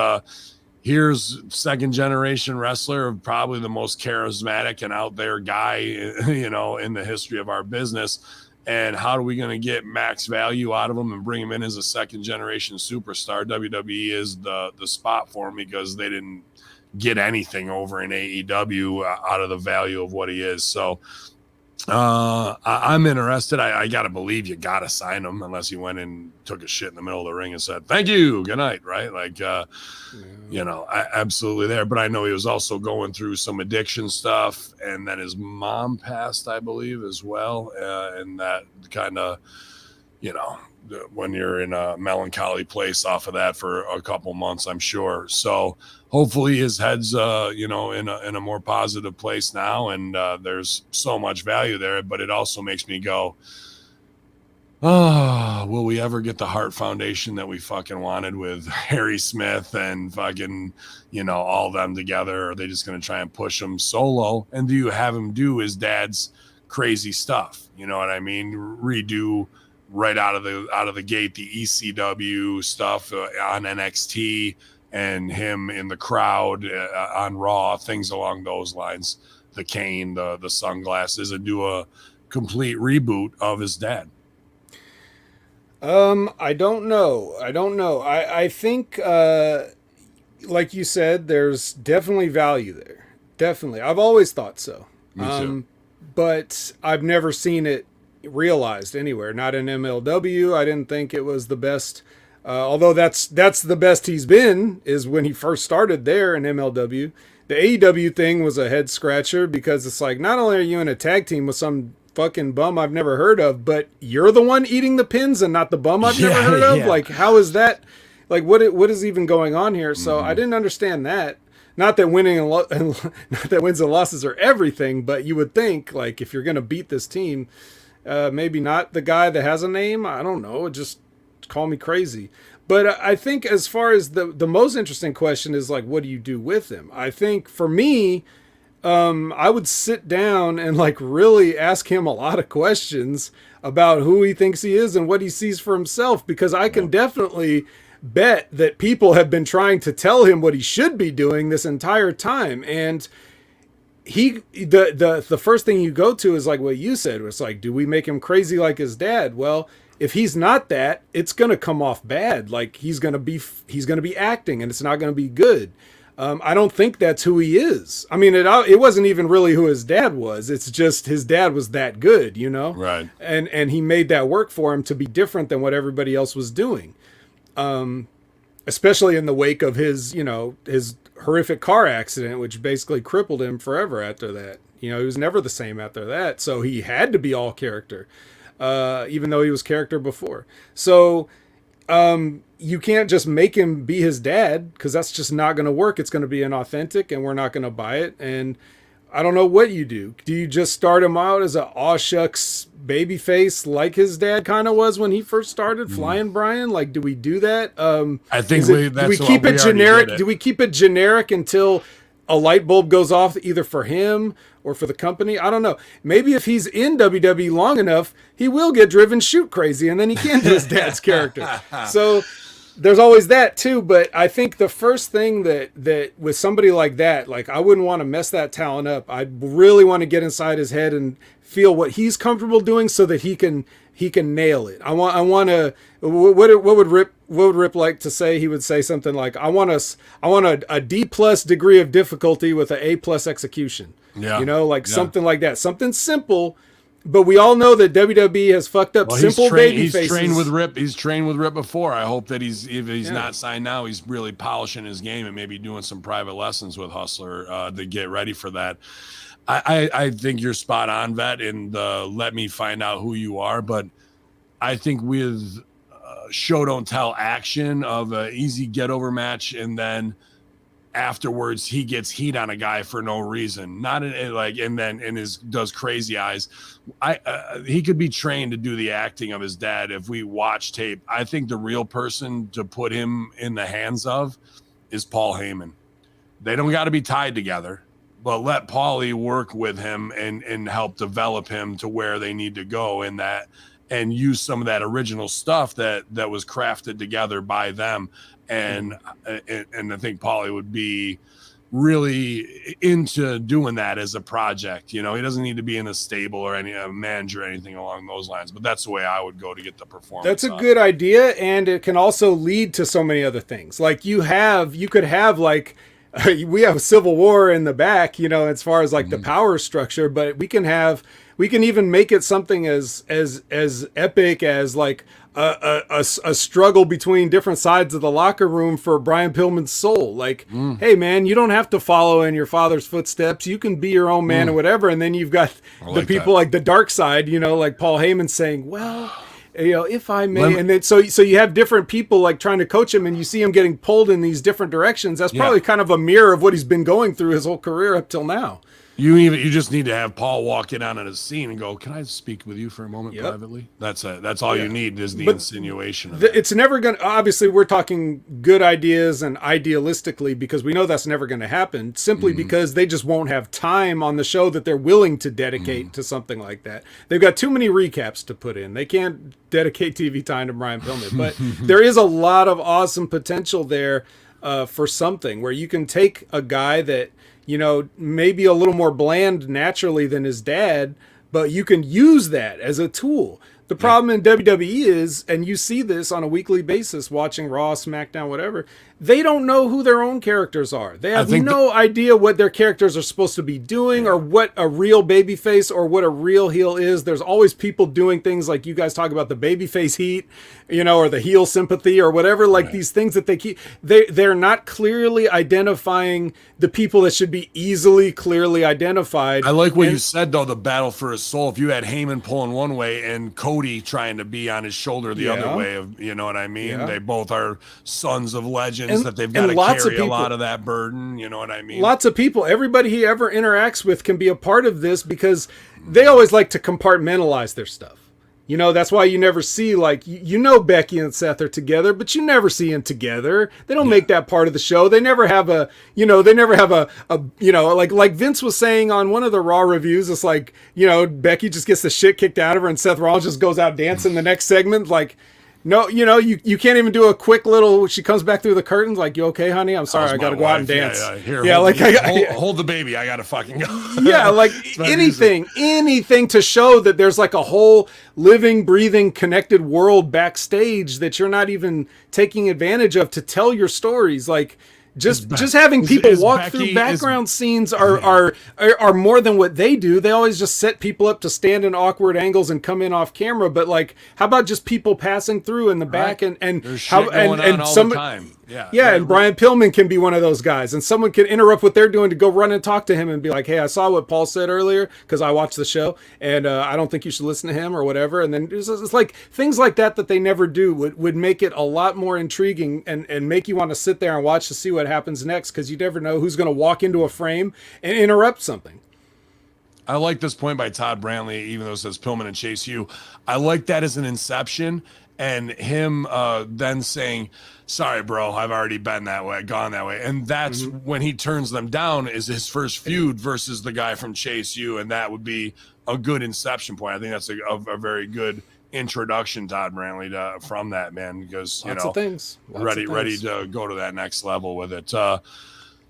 here's second generation wrestler, probably the most charismatic and out there guy, in the history of our business. And how are we going to get max value out of him and bring him in as a second generation superstar? WWE is the spot for him because they didn't get anything over in AEW out of the value of what he is. So I'm interested. I got to believe you got to sign him unless he went and took a shit in the middle of the ring and said, thank you, good night. Right. Like, absolutely there. But I know he was also going through some addiction stuff, and then his mom passed, I believe, as well. And that kind of, when you're in a melancholy place off of that for a couple months, I'm sure. So hopefully his head's, in a more positive place now. And there's so much value there, but it also makes me go, will we ever get the Hart Foundation that we fucking wanted with Harry Smith and fucking, all them together? Or are they just going to try and push him solo? And do you have him do his dad's crazy stuff? You know what I mean? Redo right out of the gate the ECW stuff on NXT and him in the crowd on Raw, things along those lines. The cane, the sunglasses, and do a complete reboot of his dad. I don't know. I think, like you said, there's definitely value there. Definitely. I've always thought so. Me too. But I've never seen it realized anywhere. Not in MLW. I didn't think it was the best. Although that's the best he's been is when he first started there in MLW. The AEW thing was a head scratcher because it's like, not only are you in a tag team with some fucking bum I've never heard of, but you're the one eating the pins and not the bum I've never heard of. Yeah. Like, how is that? Like, what is even going on here? So I didn't understand that. Not that winning not that wins and losses are everything, but you would think, like, if you're going to beat this team, maybe not the guy that has a name. I don't know. Just call me crazy. But I think as far as the most interesting question is, like, what do you do with him? I think for me, I would sit down and like really ask him a lot of questions about who he thinks he is and what he sees for himself, because I can definitely bet that people have been trying to tell him what he should be doing this entire time. And the first thing you go to is like what you said, was like, do we make him crazy like his dad? Well, if he's not that, it's going to come off bad. Like he's going to be acting and it's not going to be good. I don't think that's who he is. I mean, it wasn't even really who his dad was. It's just his dad was that good, Right. And he made that work for him to be different than what everybody else was doing. Especially in the wake of his horrific car accident, which basically crippled him forever after that. He was never the same after that. So he had to be all character, even though he was character before. So, you can't just make him be his dad, because that's just not going to work. It's going to be inauthentic and we're not going to buy it. And I don't know what you do. Do you just start him out as a aw shucks baby face like his dad kind of was when he first started, Flying Brian? Like, do we do that? I think do we keep it generic? Do we keep it generic until a light bulb goes off, either for him or for the company? I don't know. Maybe if he's in WWE long enough, he will get driven shoot crazy, and then he can do his dad's character. So there's always that too. But I think the first thing that with somebody like that, like I wouldn't want to mess that talent up. I'd really want to get inside his head and feel what he's comfortable doing so that he can nail it. I want to. What would Rip like to say? He would say something like, I want a D+ degree of difficulty with an A+ execution. Yeah. You know, like something like that. Something simple. But we all know that WWE has fucked up simple baby faces. He's trained with Rip. He's trained with Rip before. I hope that if he's not signed now, he's really polishing his game and maybe doing some private lessons with Hustler to get ready for that. I think you're spot on, Vet, in the let me find out who you are. But I think with show don't tell action of an easy get over match, and then afterwards he gets heat on a guy for no reason, does crazy eyes. He could be trained to do the acting of his dad. If we watch tape, I think the real person to put him in the hands of is Paul Heyman. They don't got to be tied together, but let Paulie work with him and help develop him to where they need to go in that, and use some of that original stuff that was crafted together by them. And I think Paulie would be really into doing that as a project. You know, he doesn't need to be in a stable or a manager or anything along those lines, but that's the way I would go to get the performance. That's a good idea. And it can also lead to so many other things. Like you could have like, we have Civil War in the back, you know, as far as like the power structure, but we can even make it something as epic as like a struggle between different sides of the locker room for Brian Pillman's soul. Like, hey man, you don't have to follow in your father's footsteps. You can be your own man or whatever. And then you've got the people like the dark side, you know, like Paul Heyman saying, well, you know, if I may, and then so you have different people like trying to coach him, and you see him getting pulled in these different directions. That's probably kind of a mirror of what he's been going through his whole career up till now. You just need to have Paul walk in on a scene and go, "Can I speak with you for a moment privately?" That's it. That's all you need is the insinuation of it's never going to, obviously we're talking good ideas and idealistically, because we know that's never going to happen, simply because they just won't have time on the show that they're willing to dedicate to something like that. They've got too many recaps to put in. They can't dedicate TV time to Brian Pillman, but there is a lot of awesome potential there for something where you can take a guy that, you know, maybe a little more bland naturally than his dad, but you can use that as a tool. The problem in WWE is, and you see this on a weekly basis watching Raw, SmackDown, whatever, they don't know who their own characters are. They have no idea what their characters are supposed to be doing or what a real babyface or what a real heel is. There's always people doing things like you guys talk about the babyface heat, you know, or the heel sympathy or whatever, like these things that they keep. They're not clearly identifying the people that should be clearly identified. I like what you said, though, the battle for his soul. If you had Heyman pulling one way and Cody trying to be on his shoulder the other way, of, you know what I mean? Yeah. They both are sons of legends that they've got to carry a lot of that burden, you know what I mean? Lots of people, everybody he ever interacts with can be a part of this, because they always like to compartmentalize their stuff. You know, that's why you never see, like, you know, Becky and Seth are together, but you never see them together. They don't make that part of the show. They never have a, you know, like Vince was saying on one of the Raw reviews, it's like, you know, Becky just gets the shit kicked out of her and Seth Rollins just goes out dancing the next segment. Like, no, you know, you can't even do a quick little, she comes back through the curtains like, you okay, honey? I'm sorry, I got to go out and dance. Hold the baby. I got to fucking go. Yeah, like anything to show that there's like a whole living, breathing, connected world backstage that you're not even taking advantage of to tell your stories. Like, just having people walk through background scenes are more than what they do. They always just set people up to stand in awkward angles and come in off camera. But like, how about just people passing through in the back and some time. Yeah, and Brian Pillman can be one of those guys, and someone can interrupt what they're doing to go run and talk to him and be like, hey, I saw what Paul said earlier because I watched the show, and I don't think you should listen to him or whatever. And then it's like things like that they never do would make it a lot more intriguing and make you want to sit there and watch to see what happens next, because you never know who's going to walk into a frame and interrupt something. I like this point by Todd Brantley, even though it says Pillman and Chase U. I like that as an inception, and him then saying, sorry, bro, I've already been that way, gone that way. And that's when he turns them down, is his first feud versus the guy from Chase U, and that would be a good inception point. I think that's a very good introduction, Todd Brantley, from that, man, because Lots of things. ready to go to that next level with it.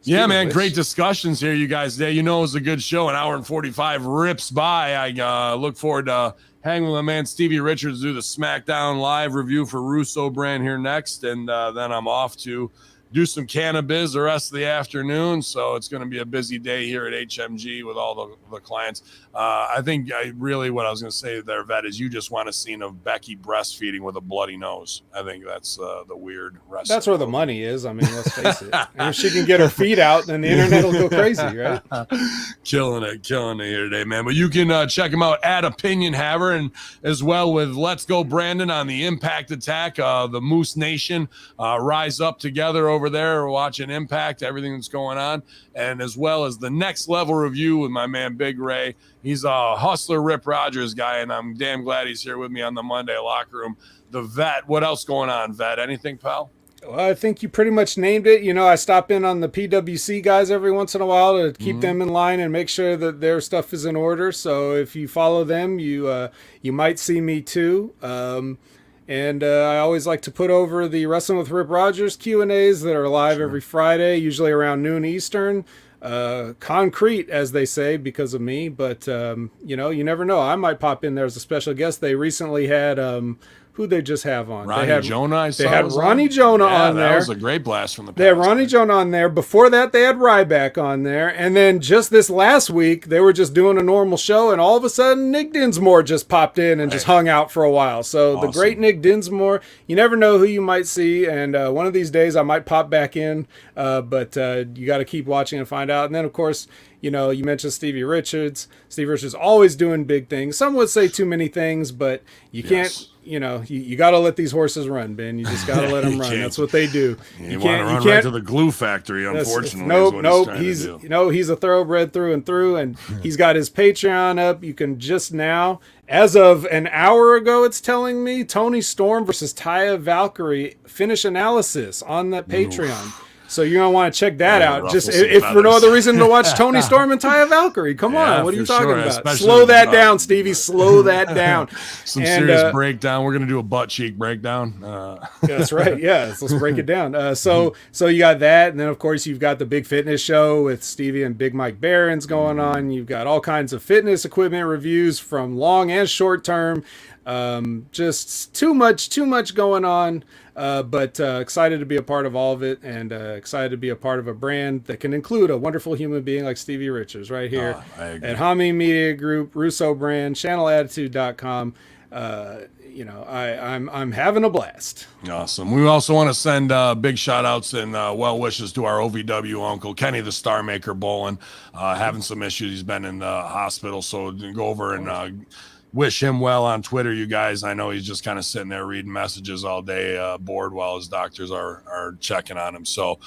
Yeah, man, great discussions here, you guys. Today, it was a good show. An hour and 45 rips by. I look forward to hanging with my man Stevie Richards, do the SmackDown Live review for Russo brand here next, and then I'm off to do some cannabis the rest of the afternoon. So it's going to be a busy day here at HMG with all the clients. I think what I was going to say there, Vet, is you just want a scene of Becky breastfeeding with a bloody nose. I think that's the weird rest. That's where the money is. I mean, let's face it. And if she can get her feet out, then the internet will go crazy, right? Killing it here today, man. But you can check him out at Opinion Haver, and as well with Let's Go Brandon on the Impact Attack, the Moose Nation rise up together over there, watching Impact, everything that's going on, and as well as the Next Level review with my man Big Ray. He's a hustler Rip Rogers guy, and I'm damn glad he's here with me on the Monday Locker Room. The Vet, what else going on, Vet? Anything, pal? Well, I think you pretty much named it. I stop in on the PWC guys every once in a while to keep them in line and make sure that their stuff is in order. So if you follow them, you might see me too. And I always like to put over the Wrestling with Rip Rogers Q&As that are live every Friday, usually around noon Eastern. Concrete, as they say, because of me. But, you never know. I might pop in there as a special guest. They recently had... who they just have on? Ronnie Jonah. They had Ronnie Jonah on there. That was a great blast from the past. They had Ronnie Jonah on there. Before that, they had Ryback on there. And then just this last week, they were just doing a normal show, and all of a sudden, Nick Dinsmore just popped in and just hung out for a while. So awesome. The great Nick Dinsmore, you never know who you might see, and one of these days I might pop back in, but you got to keep watching and find out. And then, of course, you mentioned Stevie Richards. Stevie Richards always doing big things. Some would say too many things, but you can't... you got to let these horses run, Ben. You just got to let them run. That's what they do. You want to run right to the glue factory, unfortunately. Nope. He's a thoroughbred through and through, and he's got his Patreon up. You can just now, as of an hour ago, it's telling me, Tony Storm versus Taya Valkyrie finish analysis on that Patreon. So you're going to want to check that out. Just if for no other reason to watch Tony Storm and Taya Valkyrie. Come on. What are you talking about? Especially slow that down, Stevie. Slow that down. Some serious breakdown. We're going to do a butt cheek breakdown. That's right. Yeah. Let's break it down. So you got that. And then, of course, you've got the Big Fitness Show with Stevie and Big Mike Barons going on. You've got all kinds of fitness equipment reviews from long and short term. Just too much going on. But excited to be a part of all of it, and excited to be a part of a brand that can include a wonderful human being like Stevie Richards right here at Hami Media Group, Russo brand, channelattitude.com. I'm having a blast. Awesome. We also want to send big shout outs and well wishes to our OVW uncle, Kenny the Star Maker Bolin, having some issues. He's been in the hospital, so go over and wish him well on Twitter, you guys. I know he's just kind of sitting there reading messages all day, bored while his doctors are checking on him. So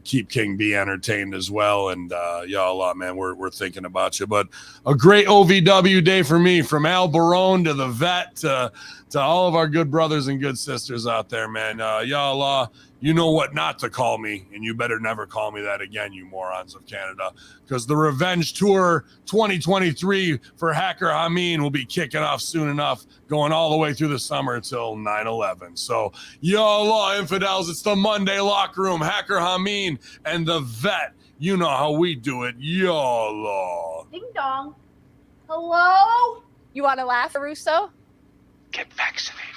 keep King B entertained as well. And y'all, man, we're thinking about you. But a great OVW day for me, from Al Barone to the Vet to all of our good brothers and good sisters out there, man. Y'all, you know what not to call me, and you better never call me that again, you morons of Canada, because the Revenge Tour 2023 for Hacker Hameen will be kicking off soon enough, going all the way through the summer until 9/11. So, y'all, infidels, it's the Monday Locker Room, Hacker Hameen, and the Vet. You know how we do it, y'all. Ding dong. Hello? You want to laugh, Russo? Get vaccinated.